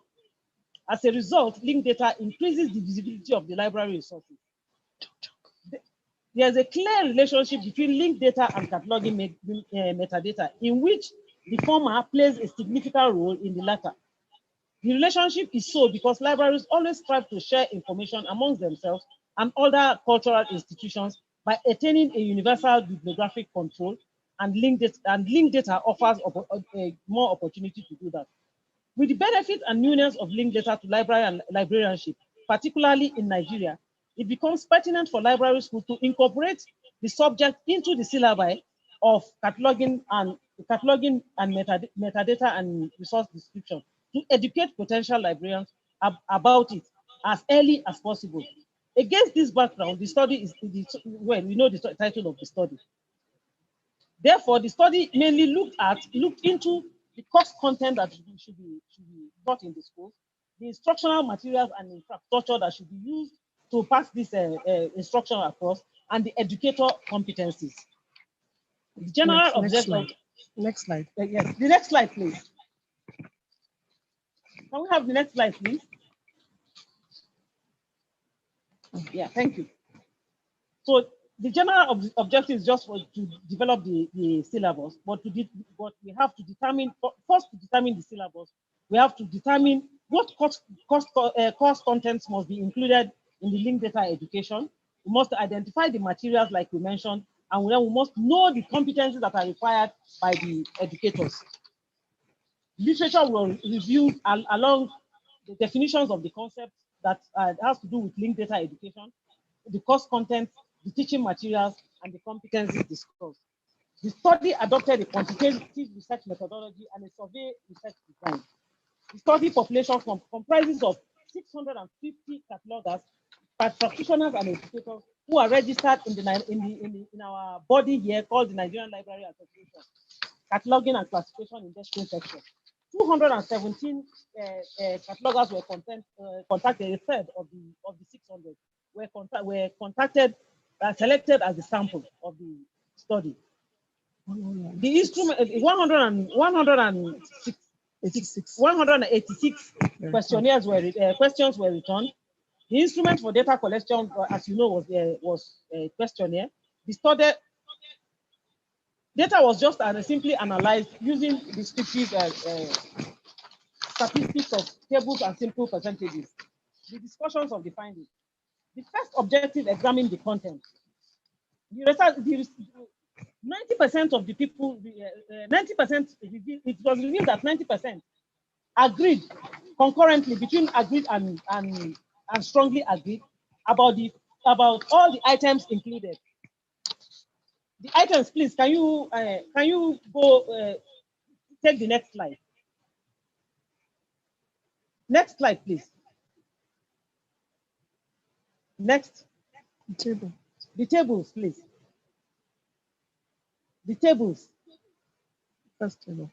As a result, linked data increases the visibility of the library resources. There's a clear relationship between linked data and cataloging metadata, in which the former plays a significant role in the latter. The relationship is so because libraries always strive to share information amongst themselves and other cultural institutions by attaining a universal bibliographic control, and linked data offers more opportunity to do that. With the benefit and newness of linked data to library and librarianship, particularly in Nigeria, it becomes pertinent for library schools to incorporate the subject into the syllabi of cataloging and metadata and resource description to educate potential librarians about it as early as possible. Against this background, the study is, well, we know the title of the study. Therefore, the study mainly looked into the course content that should be taught in the schools, the instructional materials and infrastructure that should be used to pass this instruction across, and the educator competencies. The general objective. Next slide. Yes, the next slide, please. Can we have the next slide, please? Yeah, thank you. So the general objective is just to develop the syllabus, but we have to determine, first to determine the syllabus, we have to determine what course contents must be included in the linked data education. We must identify the materials like we mentioned, and then we must know the competencies that are required by the educators. Literature will review along the definitions of the concepts that has to do with linked data education, the course content, the teaching materials, and the competencies discussed. The study adopted a quantitative research methodology and a survey research design. The study population comprises of 650 catalogers, practitioners and educators who are registered in our body here called the Nigerian Library Association, Cataloging and Classification Industry Section. 217 catalogers were contacted. A third of the 600 were contacted, selected as the sample of the study. The instrument 186 questionnaires questions were returned. The instrument for data collection, as you know, was a questionnaire. The study data was just simply analyzed using descriptive statistics of tables and simple percentages. The discussions of the findings. The first objective examined the content. The result, 90% of the people, 90%, it was revealed that 90% agreed concurrently, between agreed and strongly agreed about all the items included. The items, please, can you go take the next slide? Next slide, please. Next. The table. The tables, please. The tables. First table.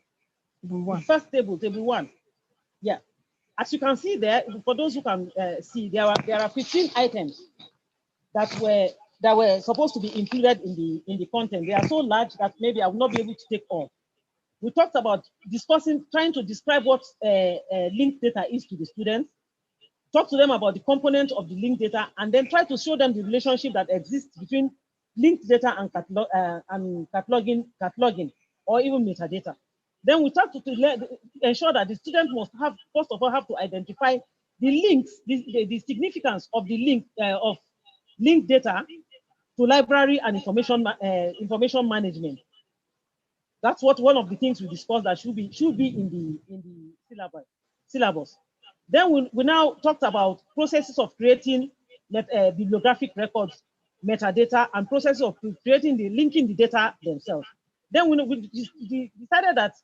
Table one. The first table, table one. Yeah. As you can see there, for those who can see, there are 15 items that were supposed to be included in the content. They are so large that maybe I will not be able to take all. We talked about trying to describe what linked data is to the students, talk to them about the components of the linked data, and then try to show them the relationship that exists between linked data and cataloging or even metadata. Then we talk to ensure that the student must have, first of all, have to identify the links, the significance of the link of linked data to library and information management. That's what one of the things we discussed that should be in the syllabus. Then we now talked about processes of creating bibliographic records, metadata, and processes of linking the data themselves. Then we decided that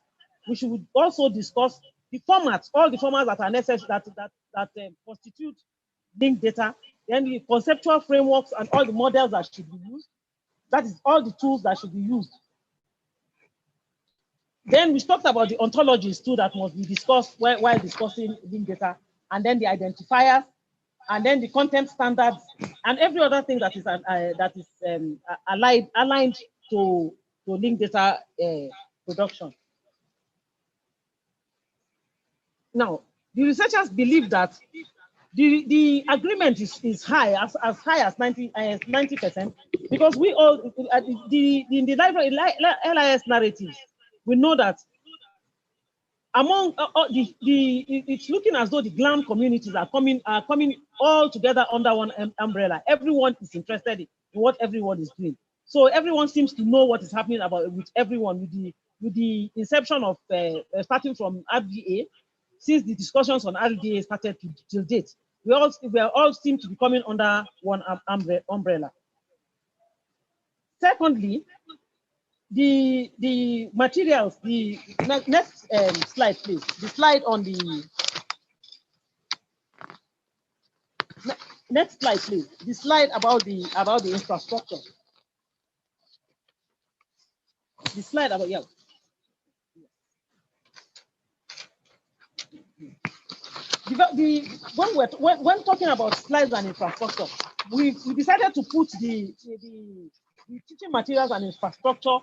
we should also discuss the formats, all the formats that are necessary that constitute linked data, then the conceptual frameworks and all the models that should be used. That is all the tools that should be used. Then we talked about the ontologies too that must be discussed while discussing linked data, and then the identifiers, and then the content standards, and every other thing that is aligned to linked data production. Now, the researchers believe that the agreement is high, as high as 90%, because we all in the library LIS narratives, we know that among it's looking as though the GLAM communities are coming all together under one umbrella. Everyone is interested in what everyone is doing. So everyone seems to know what is happening with everyone, with the inception of starting from RDA, since the discussions on RDA started till date. we all seem to be coming under one umbrella. Secondly, the materials, the next slide, please. The slide on the next slide, please. The slide about the infrastructure. The slide about, yeah. When talking about slides and infrastructure, we decided to put the teaching materials and infrastructure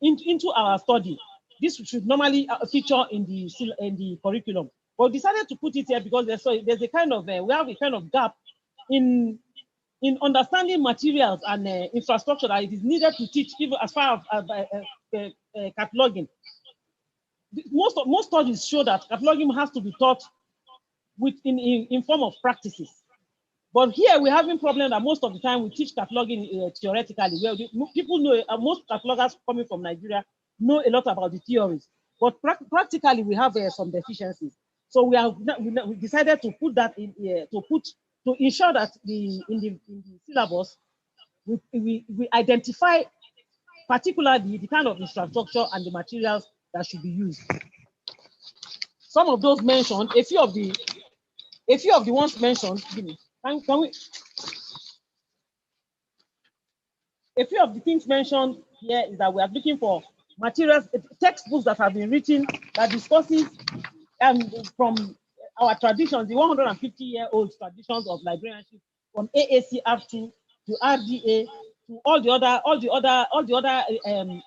into our study. This should normally feature in the curriculum, but we decided to put it here because there's a kind of we have a kind of gap in understanding materials and infrastructure that it is needed to teach, even as far as cataloging. Most studies show that cataloging has to be taught in form of practices. But here we're having problem that most of the time we teach cataloging theoretically. Well, people know, most catalogers coming from Nigeria know a lot about the theories, but practically we have some deficiencies. So we decided to put that in here, to ensure that in the syllabus, we identify particularly the kind of infrastructure and the materials that should be used. Some of those mentioned, a few of the ones mentioned, can we? A few of the things mentioned here is that we are looking for materials, textbooks that have been written that discusses from our traditions, the 150-year-old traditions of librarianship, from AACR2 to RDA to all the other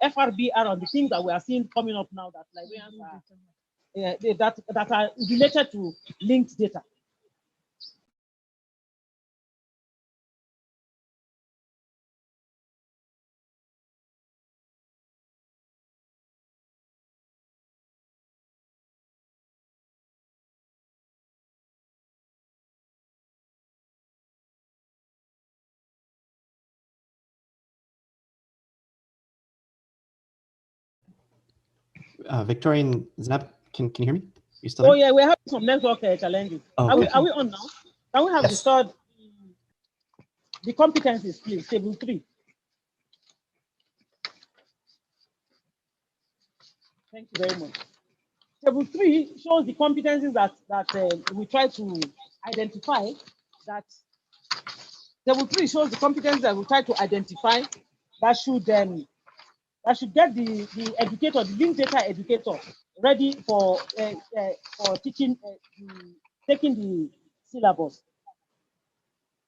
FRBR on the things that we are seeing coming up now that librarians are that are related to linked data. Victoria and Znab, can you hear me? You still there? Oh yeah, we're having some network challenges. Oh, are we on now? Can we have yes. the competencies, please, table 3. Thank you very much. Table 3 shows the competencies that we try to identify. Table 3 shows the competencies that we try to identify that should get the educator, the linked data educator, ready for teaching, taking the syllabus.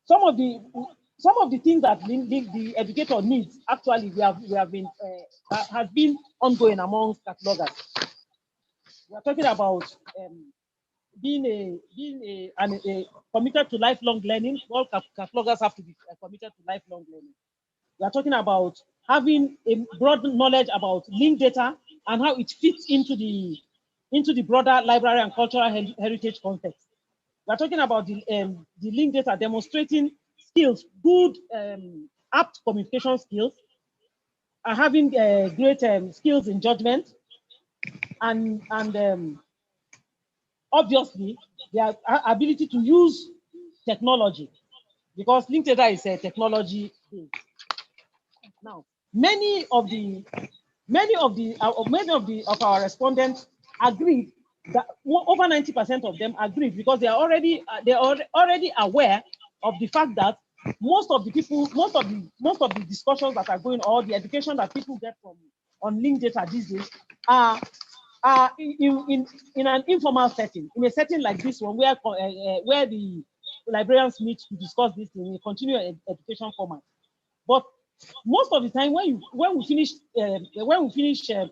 Some of the things that the educator needs actually has been ongoing amongst catalogers. We are talking about being committed to lifelong learning. All catalogers have to be committed to lifelong learning. We are talking about having a broad knowledge about linked data and how it fits into the broader library and cultural heritage context. We are talking about the linked data demonstrating skills, good apt communication skills, and having great skills in judgment, and obviously their ability to use technology, because linked data is a technology thing. Now, many of our respondents agreed that over 90% of them agreed, because they are already aware of the fact that most of the discussions that are going, or the education that people get on linked data these days are in an informal setting, in a setting like this one, where the librarians meet to discuss this in a continuing education format. But most of the time, when we finish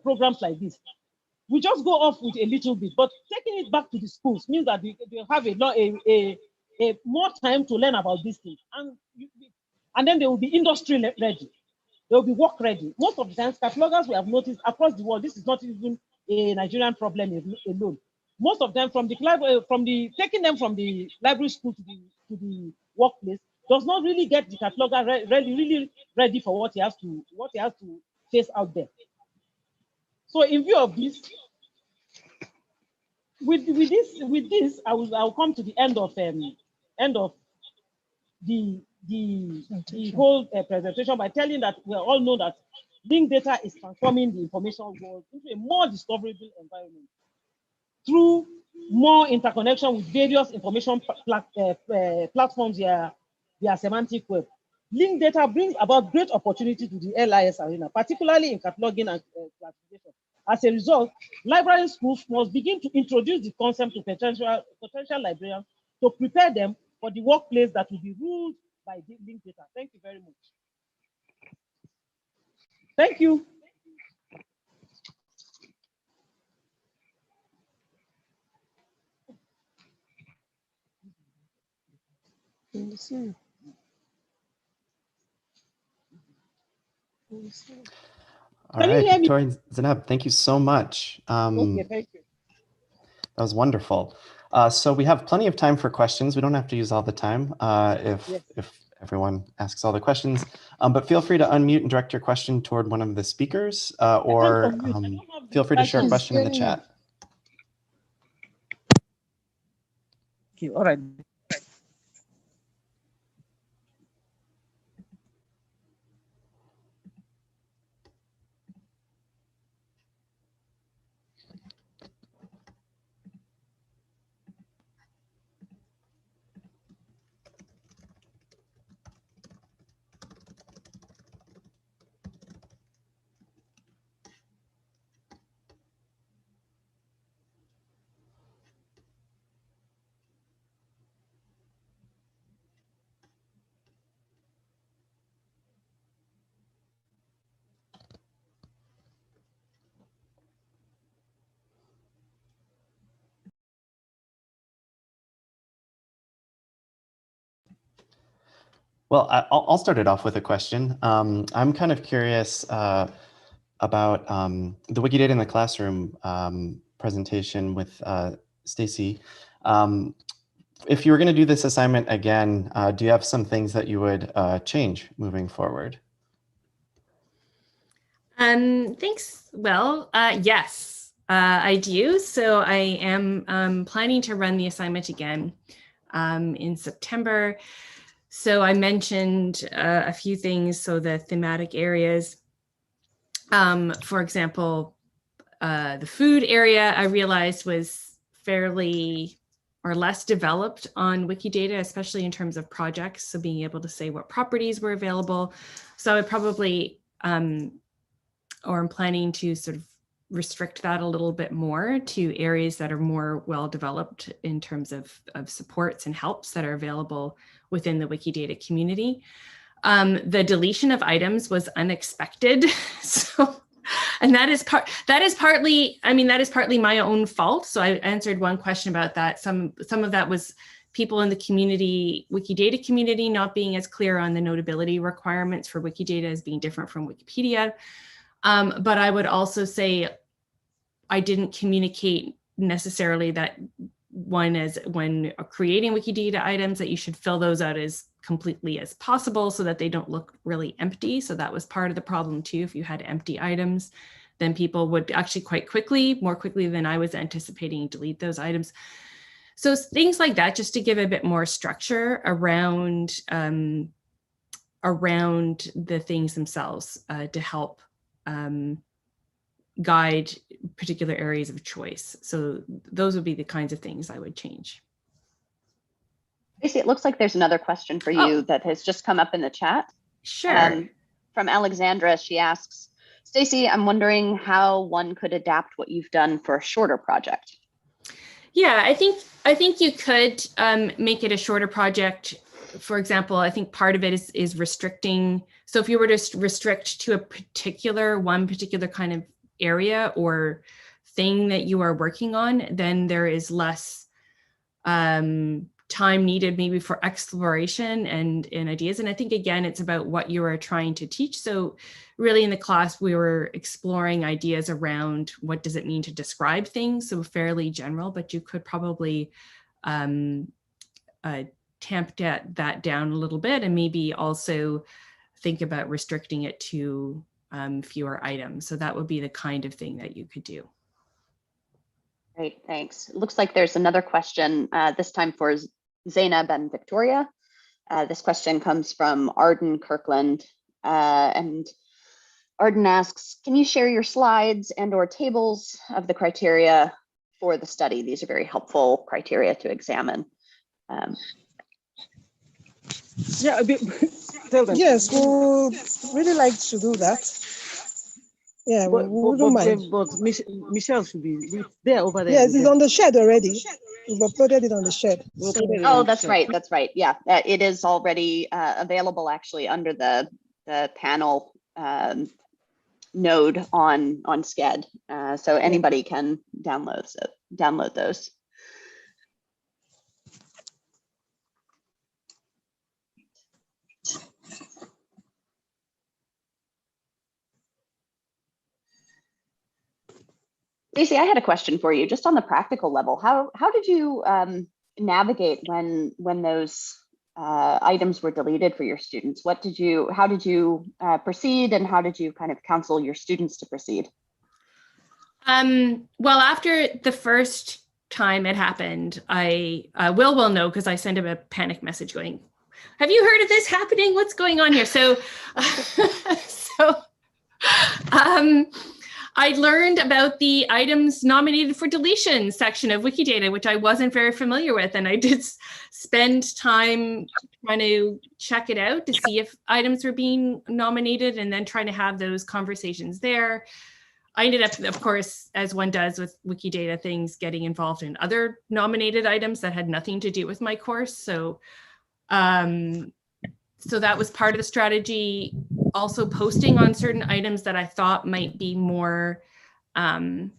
programs like this, we just go off with a little bit. But taking it back to the schools means that they have a more time to learn about these things, and then they will be industry ready. They will be work ready. Most of the time, catalogers, we have noticed across the world, this is not even a Nigerian problem alone. Most of them, taking them from the library school to the workplace, does not really get the cataloger really ready for what he has to face out there. So, in view of this, with this, I will come to the end of end of the whole presentation by telling that we all know that linked data is transforming the information world into a more discoverable environment through more interconnection with various information platforms via semantic web. Linked data brings about great opportunity to the LIS arena, particularly in cataloging and classification. As a result, library schools must begin to introduce the concept to potential librarians to prepare them for the workplace that will be ruled by the linked data. Thank you very much. Thank you. All right, Victoria and Zainab, thank you so much. Okay, thank you. That was wonderful. So we have plenty of time for questions. We don't have to use all the time if everyone asks all the questions, but feel free to unmute and direct your question toward one of the speakers, or feel free to share a question in the chat. Okay, all right. Well, I'll start it off with a question. I'm kind of curious about the Wikidata in the Classroom presentation with Stacy. If you were going to do this assignment again, do you have some things that you would change moving forward? Thanks. Well, yes, I do. So I am planning to run the assignment again in September. So I mentioned a few things. So the thematic areas, for example, the food area I realized was fairly or less developed on Wikidata, especially in terms of projects. So being able to say what properties were available. So I would probably, or I'm planning to sort of restrict that a little bit more to areas that are more well developed in terms of supports and helps that are available within the Wikidata community. The deletion of items was unexpected. So, and that is partly my own fault. So I answered one question about that. Some of that was people in the community, Wikidata community, not being as clear on the notability requirements for Wikidata as being different from Wikipedia. But I would also say I didn't communicate necessarily that when creating Wikidata items that you should fill those out as completely as possible so that they don't look really empty. So that was part of the problem too. If you had empty items, then people would actually quite quickly, more quickly than I was anticipating, delete those items. So things like that, just to give a bit more structure around the things themselves to help guide particular areas of choice. So those would be the kinds of things I would change. Stacy, it looks like there's another question for you that has just come up in the chat. Sure. From Alexandra, she asks, Stacy, I'm wondering how one could adapt what you've done for a shorter project. Yeah, I think you could make it a shorter project. For example, I think part of it is restricting. So if you were to restrict to one particular kind of area or thing that you are working on, then there is less time needed maybe for exploration and ideas. And I think, again, it's about what you are trying to teach. So really in the class, we were exploring ideas around what does it mean to describe things. So fairly general, but you could probably tamp that down a little bit and maybe also think about restricting it to fewer items. So that would be the kind of thing that you could do. Great, thanks. It looks like there's another question, this time for Zainab and Victoria. This question comes from Arden Kirkland, and Arden asks, can you share your slides and or tables of the criteria for the study? These are very helpful criteria to examine. Yeah, tell them. Yes, we would really like to do that. Yeah, we wouldn't mind. But Michelle should be there over there. Yes, it's on the shed already. We've uploaded it on the shed. Oh, that's right. That's right. Yeah, it is already available actually under the panel node on Sched. So anybody can download those. Stacy, I had a question for you, just on the practical level. How did you navigate when those items were deleted for your students? How did you proceed, and how did you kind of counsel your students to proceed? Well, after the first time it happened, Will know, because I sent him a panic message going, have you heard of this happening? What's going on here? So, I learned about the items nominated for deletion section of Wikidata, which I wasn't very familiar with. And I did spend time trying to check it out to see if items were being nominated, and then trying to have those conversations there. I ended up, of course, as one does with Wikidata things, getting involved in other nominated items that had nothing to do with my course. So that was part of the strategy. Also posting on certain items that I thought might be more, what's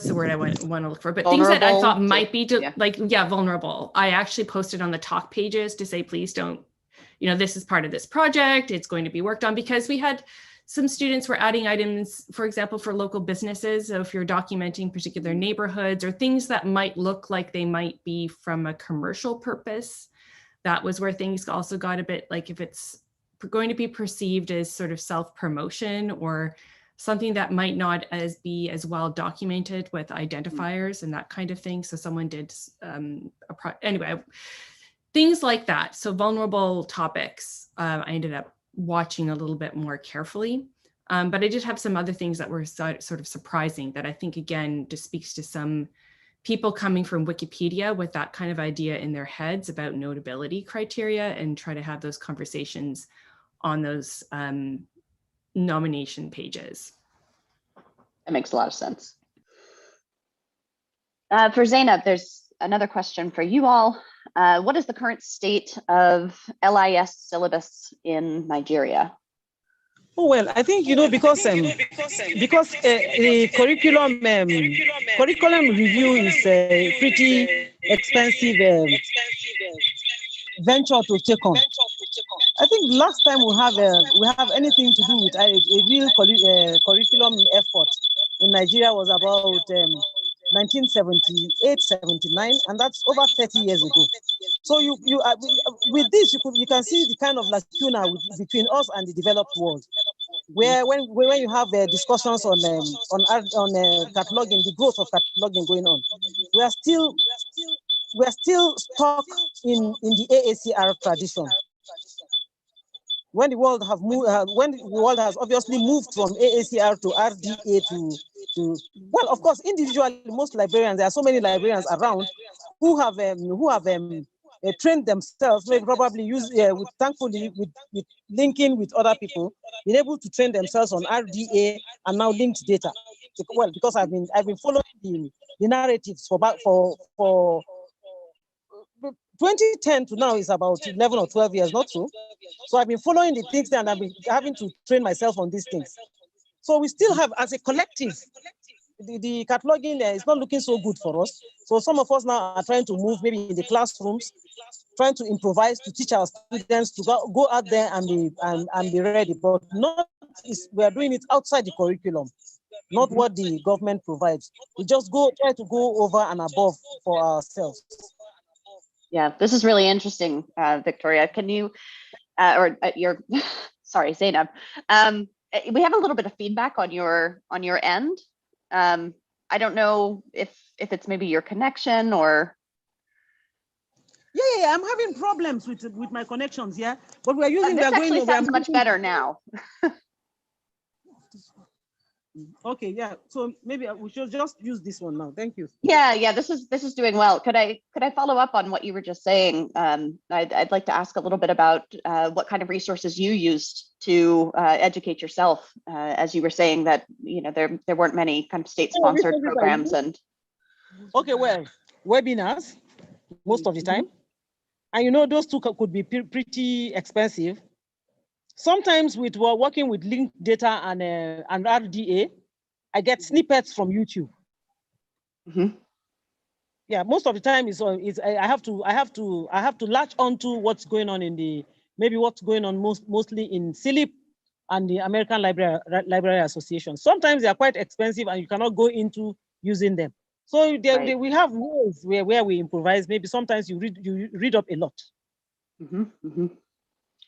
the word I want to look for? But vulnerable, things that I thought might be vulnerable. I actually posted on the talk pages to say, please don't, this is part of this project. It's going to be worked on, because we had some students were adding items, for example, for local businesses. So if you're documenting particular neighborhoods or things that might look like they might be from a commercial purpose, that was where things also got a bit like, if it's going to be perceived as sort of self-promotion or something that might not be as well documented with identifiers and that kind of thing. So someone did, anyway, things like that. So vulnerable topics, I ended up watching a little bit more carefully. But I did have some other things that were sort of surprising that I think, again, just speaks to some people coming from Wikipedia with that kind of idea in their heads about notability criteria, and try to have those conversations on those nomination pages. That makes a lot of sense. For Zainab, there's another question for you all. What is the current state of LIS syllabus in Nigeria? Oh, well, I think, because the curriculum review is a pretty expensive venture to take on. I think last time we have anything to do with a real curriculum effort in Nigeria was about 1978-79, and that's over 30 years ago. So with this, you can see the kind of lacuna between us and the developed world, where when you have discussions on cataloging, the growth of cataloging going on, we are still stuck in the AACR tradition. When the world has obviously moved from AACR to RDA to well, of course, individually, most librarians, there are so many librarians around who have trained themselves, maybe probably thankfully with linking with other people, been able to train themselves on RDA and now linked data. Well, because I've been following the narratives for 2010 to now is about 11 or 12 years, not so. So I've been following the things and I've been having to train myself on these things. So we still have, as a collective, the cataloging is not looking so good for us. So some of us now are trying to move maybe in the classrooms, trying to improvise to teach our students to go out there and be ready. But we are doing it outside the curriculum, not what the government provides. We just try to go over and above for ourselves. Yeah, this is really interesting, Victoria. Can you, sorry, Zainab. We have a little bit of feedback on your end. I don't know if it's maybe your connection or. Yeah, I'm having problems with my connections. Yeah, but we're using. This actually sounds much better now. Okay, yeah. So maybe we should just use this one now. Thank you. Yeah. This is doing well. Could I follow up on what you were just saying? I'd like to ask a little bit about what kind of resources you used to educate yourself, as you were saying that there weren't many kind of state-sponsored programs and. Okay, well, webinars most of the time, and those two could be pretty expensive. Sometimes we're working with linked data and RDA, I get snippets from YouTube. Yeah, most of the time I have to latch onto what's going on what's going on mostly in Syllabus and the American Library Association. Sometimes they are quite expensive and you cannot go into using them. So we have ways where we improvise. Maybe sometimes you read up a lot.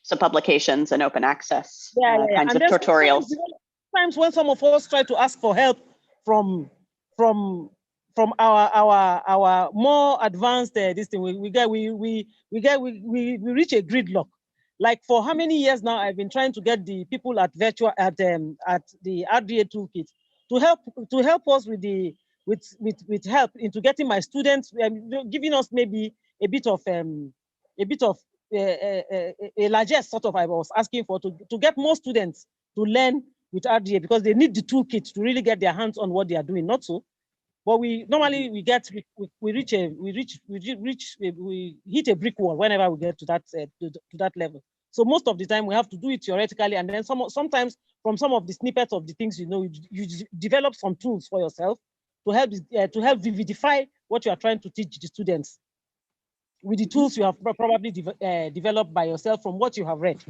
So publications and open access kinds of and tutorials. Sometimes when some of us try to ask for help from our more advanced this thing, we reach a gridlock. Like for how many years now, I've been trying to get the people at the RDA toolkit to help us with help into getting my students, giving us maybe a bit of a largest sort of I was asking for to get more students to learn with RDA because they need the toolkit to really get their hands on what they are doing. Not so, but we hit a brick wall whenever we get to that level. So most of the time we have to do it theoretically, and then sometimes from some of the snippets of the things you develop some tools for yourself to help vividify what you are trying to teach the students with the tools you have probably developed by yourself from what you have read.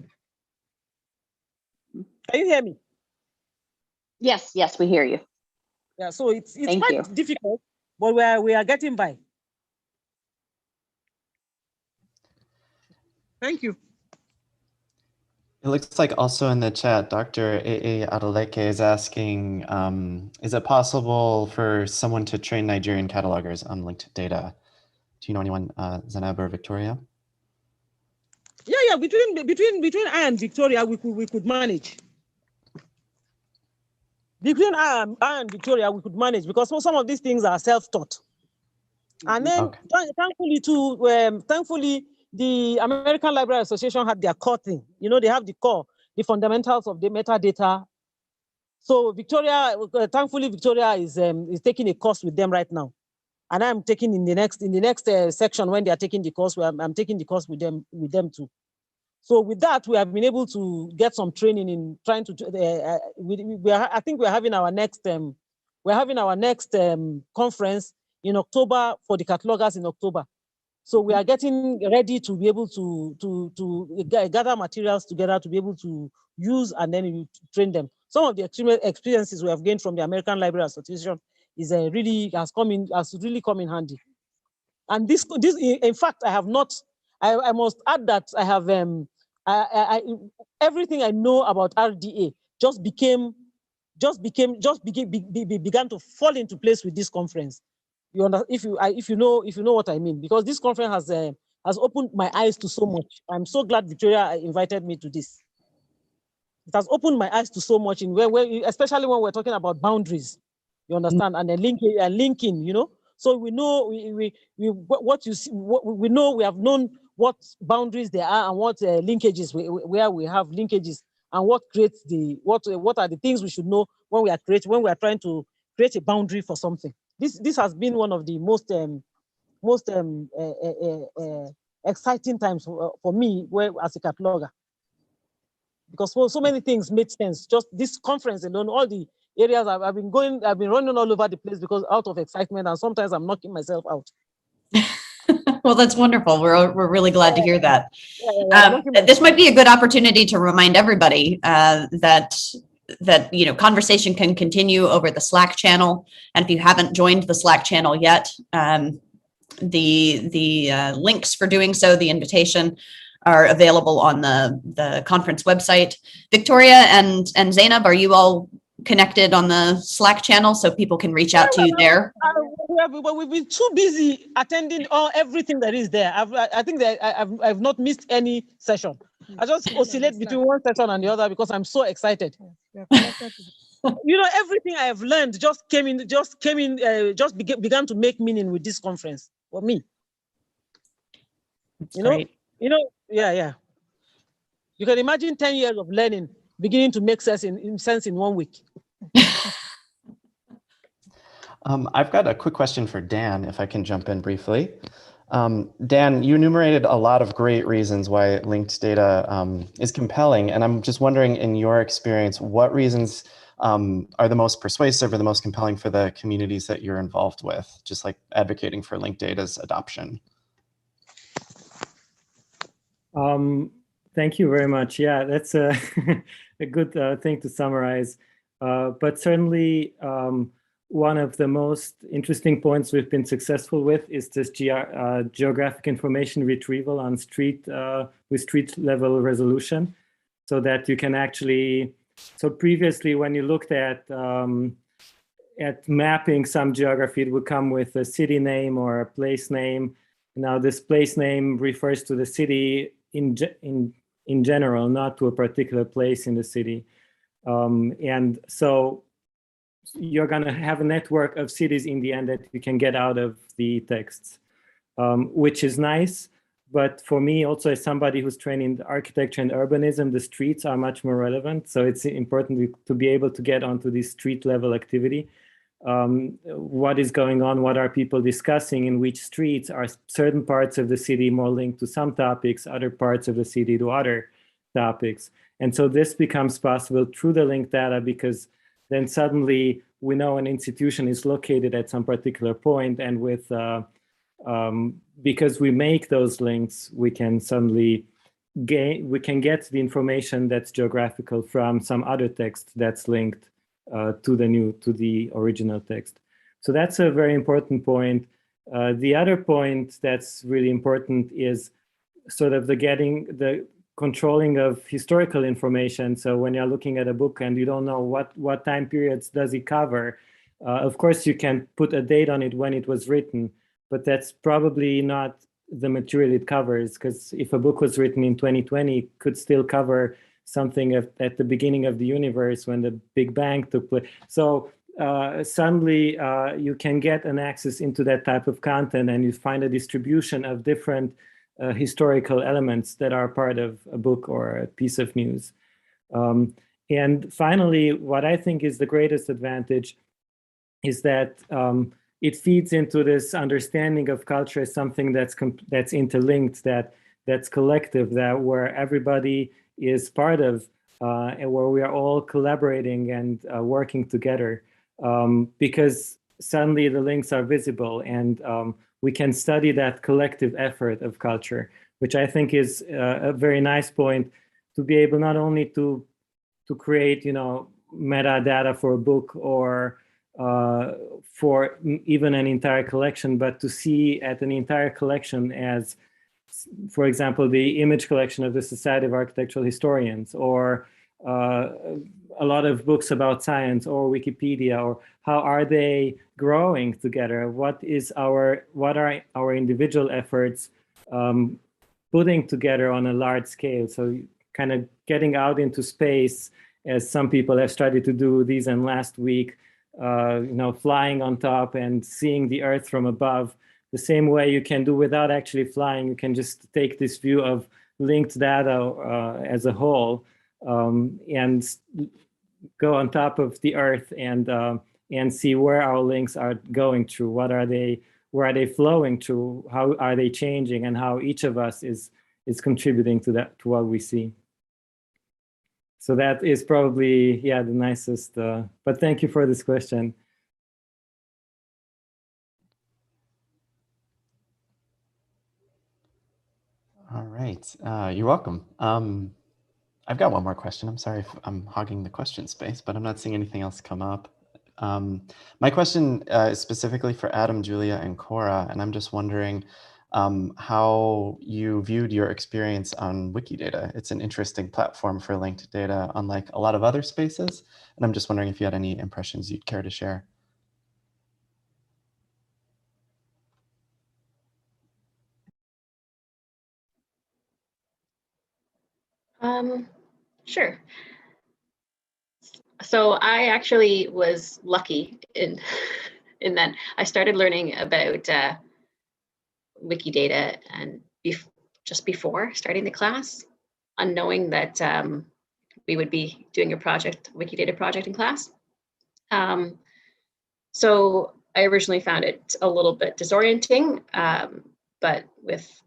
Can you hear me? Yes, we hear you. Yeah, so it's quite difficult, but we are getting by. Thank you. It looks like also in the chat, Dr. A.A. Adeleke is asking, is it possible for someone to train Nigerian catalogers on linked data? Do you know anyone, Zainab or Victoria? Yeah, between I and Victoria, we could manage. Between I and Victoria, we could manage because some of these things are self-taught. And then thankfully, the American Library Association had their core thing. They have the core, the fundamentals of the metadata. So Victoria, thankfully, Victoria is taking a course with them right now. And I'm taking in the next section when they are taking the course, I'm taking the course with them too. So with that, we have been able to get some training in trying to. I think we're having our next conference in October for the catalogers in October. So we are getting ready to be able to gather materials together to be able to use and then train them. Some of the experiences we have gained from the American Library Association is has really come in handy. And this in fact, I have not. I must add that I have everything I know about RDA began to fall into place with this conference. You understand, if you know what I mean, because this conference has opened my eyes to so much. I'm so glad Victoria invited me to this. It has opened my eyes to so much in especially when we're talking about boundaries. You understand, and then linking. So we know what you see. We know we have known what boundaries there are and what linkages where we have linkages and what creates what are the things we should know when we are trying to create a boundary for something. This has been one of the most exciting times for me as a cataloger, because so many things made sense. Just this conference alone, all the areas I've been running all over the place because out of excitement, and sometimes I'm knocking myself out. Well, that's wonderful. We're really glad to hear that. This might be a good opportunity to remind everybody that conversation can continue over the Slack channel, and if you haven't joined the Slack channel yet, the links for doing so, the invitation, are available on the conference website. Victoria and Zainab, are you all connected on the Slack channel so people can reach out to you there? We've been too busy attending everything that is there. I think that I've not missed any session. I just oscillate between one session and the other because I'm so excited. You know, everything I have learned just began to make meaning with this conference for me. That's you know, great. Yeah. You can imagine 10 years of learning beginning to make sense in 1 week. I've got a quick question for Dan, if I can jump in briefly. Dan, you enumerated a lot of great reasons why linked data is compelling, and I'm just wondering, in your experience, what reasons are the most persuasive or the most compelling for the communities that you're involved with, just like advocating for linked data's adoption? Thank you very much. Yeah, that's a, a good thing to summarize. But certainly, one of the most interesting points we've been successful with is this geographic information retrieval on with street level resolution, so that you can actually, so previously when you looked at mapping some geography, it would come with a city name or a place name. Now this place name refers to the city in general, not to a particular place in the city. And so you're going to have a network of cities in the end that you can get out of the texts, which is nice. But for me, also as somebody who's trained in architecture and urbanism, the streets are much more relevant. So it's important to be able to get onto this street level activity. What is going on? What are people discussing? In which streets are certain parts of the city more linked to some topics, other parts of the city to other topics? And so this becomes possible through the linked data, because then suddenly we know an institution is located at some particular point, and with because we make those links, we can suddenly get the information that's geographical from some other text that's linked to the original text. So that's a very important point. The other point that's really important is sort of the controlling of historical information. So when you're looking at a book and you don't know what time periods does it cover, of course you can put a date on it when it was written, but that's probably not the material it covers, because if a book was written in 2020, it could still cover something at the beginning of the universe when the Big Bang took place. So suddenly you can get an access into that type of content, and you find a distribution of different historical elements that are part of a book or a piece of news. And finally, what I think is the greatest advantage is that it feeds into this understanding of culture as something that's interlinked, that's collective, that where everybody is part of, and where we are all collaborating and working together, because suddenly the links are visible, and we can study that collective effort of culture, which I think is a very nice point, to be able not only to create, metadata for a book or for even an entire collection, but to see at an entire collection as, for example, the image collection of the Society of Architectural Historians, or a lot of books about science, or Wikipedia, or how are they growing together? What are our individual efforts putting together on a large scale? So kind of getting out into space, as some people have started to do these in last week, flying on top and seeing the Earth from above. The same way you can do without actually flying, you can just take this view of linked data as a whole, and go on top of the Earth and see where our links are going through. Where are they flowing through? How are they changing? And how each of us is contributing to what we see. So that is probably, the nicest, but thank you for this question. All right, you're welcome. I've got one more question. I'm sorry if I'm hogging the question space, but I'm not seeing anything else come up. My question is specifically for Adam, Julia, and Cora, and I'm just wondering, how you viewed your experience on Wikidata. It's an interesting platform for linked data, unlike a lot of other spaces. And I'm just wondering if you had any impressions you'd care to share. Sure. So I actually was lucky in that I started learning about Wikidata and just before starting the class, unknowing that we would be doing a Wikidata project in class. So I originally found it a little bit disorienting, but with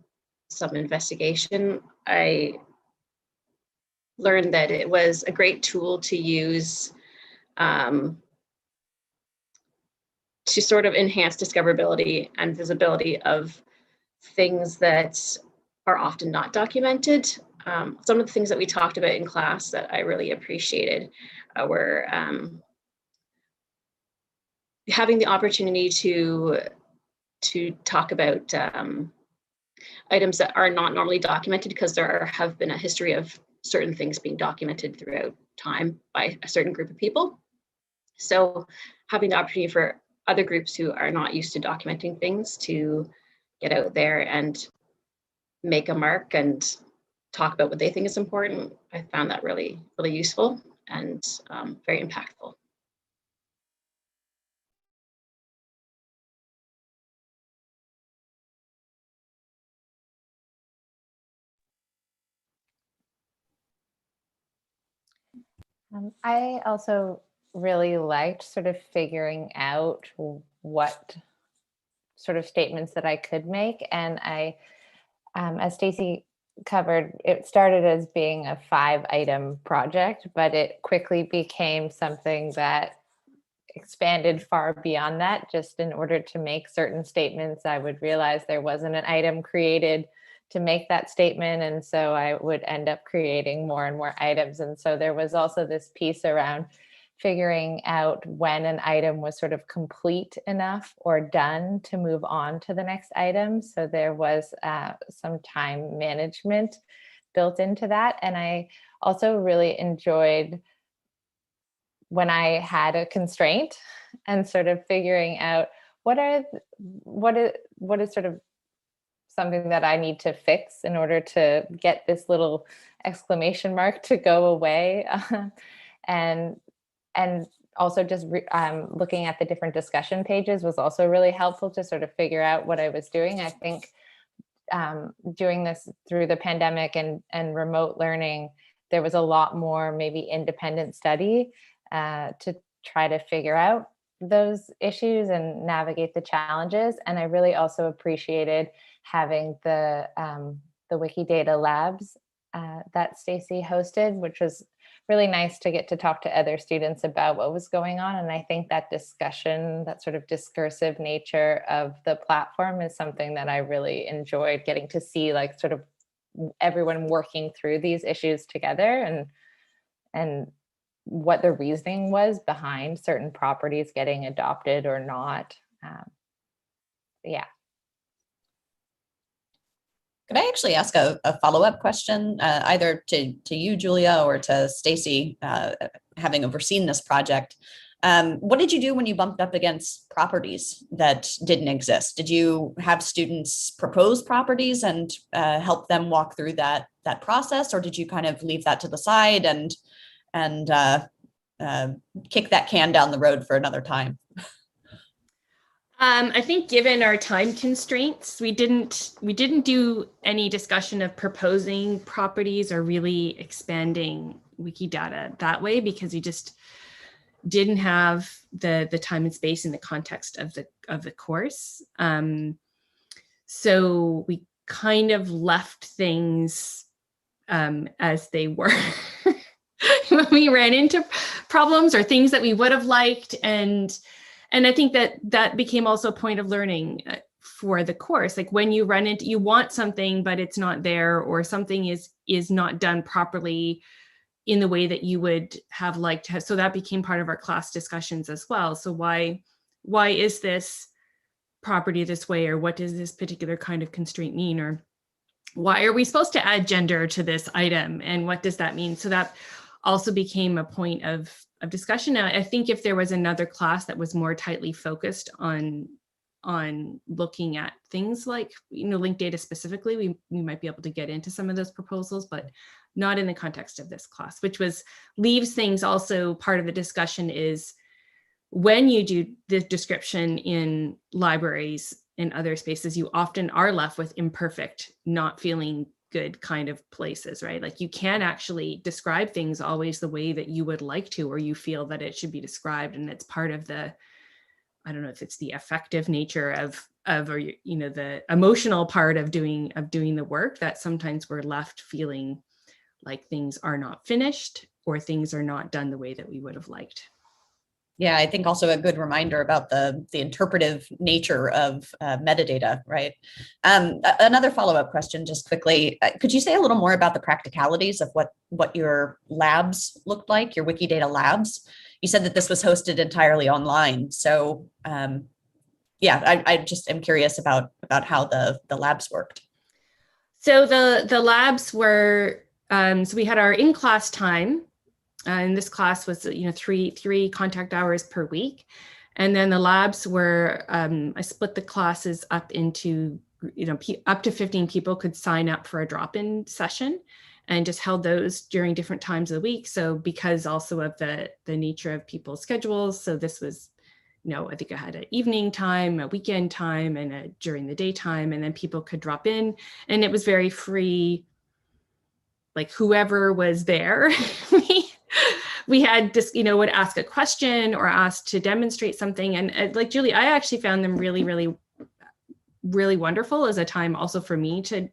some investigation, I learned that it was a great tool to use to sort of enhance discoverability and visibility of things that are often not documented. Some of the things that we talked about in class that I really appreciated were having the opportunity to talk about items that are not normally documented, because there have been a history of certain things being documented throughout time by a certain group of people. So having the opportunity for other groups who are not used to documenting things to get out there and make a mark and talk about what they think is important, I found that really, really useful and very impactful. I also really liked sort of figuring out what sort of statements that I could make. And I, as Stacy covered, it started as being a 5-item project, but it quickly became something that expanded far beyond that. Just in order to make certain statements, I would realize there wasn't an item created to make that statement. And so I would end up creating more and more items. And so there was also this piece around figuring out when an item was sort of complete enough or done to move on to the next item. So there was some time management built into that. And I also really enjoyed when I had a constraint and sort of figuring out what is sort of something that I need to fix in order to get this little exclamation mark to go away. And also just looking at the different discussion pages was also really helpful to sort of figure out what I was doing. I think doing this through the pandemic and remote learning, there was a lot more maybe independent study to try to figure out those issues and navigate the challenges. And I really also appreciated having the Wikidata labs that Stacy hosted, which was really nice to get to talk to other students about what was going on. And I think that discussion, that sort of discursive nature of the platform is something that I really enjoyed, getting to see like sort of everyone working through these issues together and what the reasoning was behind certain properties getting adopted or not. Yeah. Could I actually ask a follow-up question, either to you, Julia, or to Stacy, having overseen this project? What did you do when you bumped up against properties that didn't exist? Did you have students propose properties and help them walk through that process, or did you kind of leave that to the side and kick that can down the road for another time? I think given our time constraints, we didn't do any discussion of proposing properties or really expanding Wikidata that way, because we just didn't have the time and space in the context of the course. So we kind of left things as they were when we ran into problems or things that we would have liked. And I think that became also a point of learning for the course. Like when you run into, you want something, but it's not there, or something is not done properly in the way that you would have liked to have. So that became part of our class discussions as well. So why is this property this way, or what does this particular kind of constraint mean, or why are we supposed to add gender to this item, and what does that mean? So that also became a point of discussion. Now, I think if there was another class that was more tightly focused on looking at things like, linked data specifically, we might be able to get into some of those proposals, but not in the context of this class, which leaves things also, part of the discussion is when you do the description in libraries and other spaces, you often are left with imperfect, not feeling good kind of places, right? Like you can't actually describe things always the way that you would like to, or you feel that it should be described. And it's part of the, I don't know if it's the affective nature of or the emotional part of doing the work, that sometimes we're left feeling like things are not finished or things are not done the way that we would have liked. Yeah, I think also a good reminder about the interpretive nature of metadata, right? Another follow-up question, just quickly, could you say a little more about the practicalities of what your labs looked like, your Wikidata labs? You said that this was hosted entirely online, so yeah, I just am curious about how the labs worked. So the labs were, so we had our in-class time. And this class was, three contact hours per week. And then the labs were, I split the classes up into, up to 15 people could sign up for a drop-in session, and just held those during different times of the week. So because also of the nature of people's schedules, so this was, I think I had an evening time, a weekend time, and during the daytime, and then people could drop in, and it was very free, like whoever was there. We had just, would ask a question or ask to demonstrate something. And like Julie, I actually found them really, really, really wonderful as a time also for me to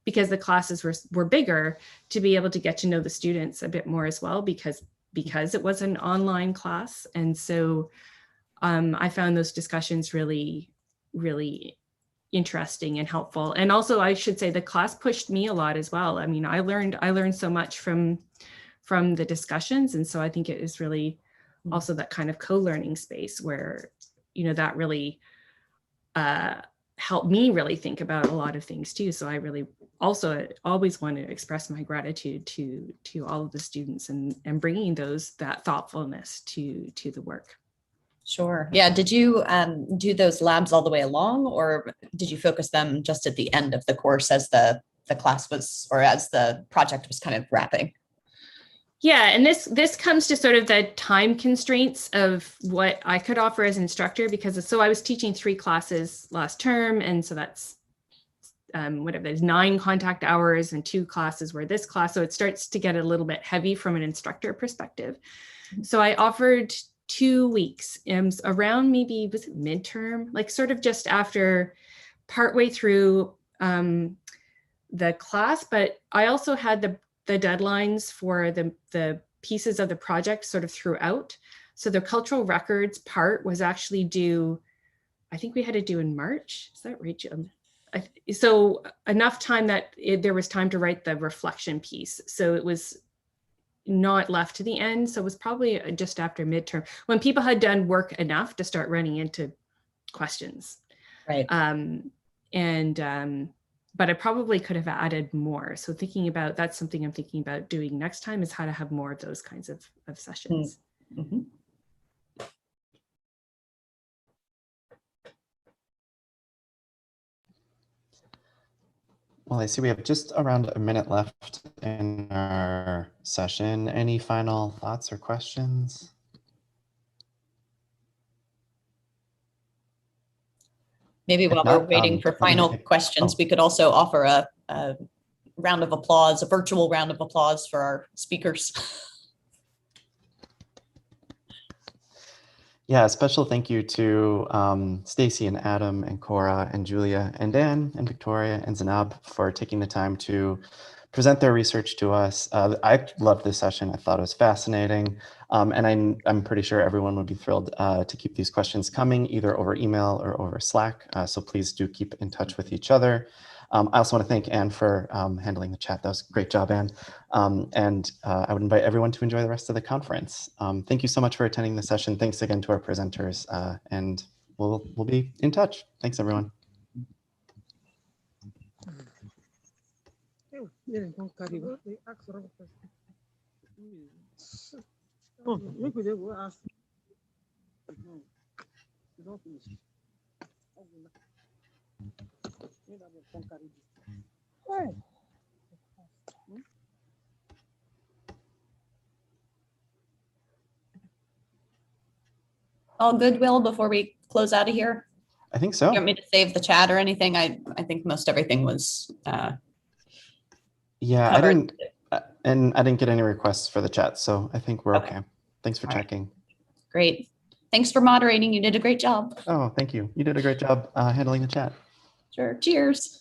because the classes were bigger, to be able to get to know the students a bit more as well, because it was an online class. And so I found those discussions really, really interesting and helpful. And also I should say the class pushed me a lot as well. I mean, I learned so much from the discussions. And so I think it is really also that kind of co-learning space where, that really helped me really think about a lot of things too. So I really also always want to express my gratitude to all of the students and bringing that thoughtfulness to the work. Sure. Yeah. Did you do those labs all the way along, or did you focus them just at the end of the course as the class was, or as the project was kind of wrapping? Yeah, and this comes to sort of the time constraints of what I could offer as instructor, because so I was teaching 3 classes last term, and so that's whatever, there's 9 contact hours and 2 classes were this class, so it starts to get a little bit heavy from an instructor perspective. So I offered 2 weeks, around maybe, was it midterm, like sort of just after, partway through the class, but I also had the deadlines for the pieces of the project sort of throughout. So the cultural records part was actually due, I think we had to do in March. Is that right, Jim? So enough time that there was time to write the reflection piece. So it was not left to the end. So it was probably just after midterm, when people had done work enough to start running into questions. Right. But I probably could have added more. So that's something I'm thinking about doing next time, is how to have more of those kinds of sessions. Mm-hmm. Well, I see we have just around a minute left in our session. Any final thoughts or questions? Maybe while we're waiting for final questions, we could also offer a round of applause, a virtual round of applause for our speakers. Yeah, a special thank you to Stacy and Adam and Cora and Julia and Dan and Victoria and Zainab for taking the time to present their research to us. I loved this session. I thought it was fascinating. And I'm pretty sure everyone would be thrilled to keep these questions coming, either over email or over Slack. So please do keep in touch with each other. I also want to thank Anne for handling the chat. That was a great job, Anne. I would invite everyone to enjoy the rest of the conference. Thank you so much for attending the session. Thanks again to our presenters, and we'll we'll be in touch. Thanks, everyone. All good, Will, before we close out of here? I think so. You want me to save the chat or anything? I think most everything was Yeah, covered. I didn't get any requests for the chat, so I think we're okay. Thanks for checking. Great. Thanks for moderating. You did a great job. Oh, thank you. You did a great job handling the chat. Sure. Cheers.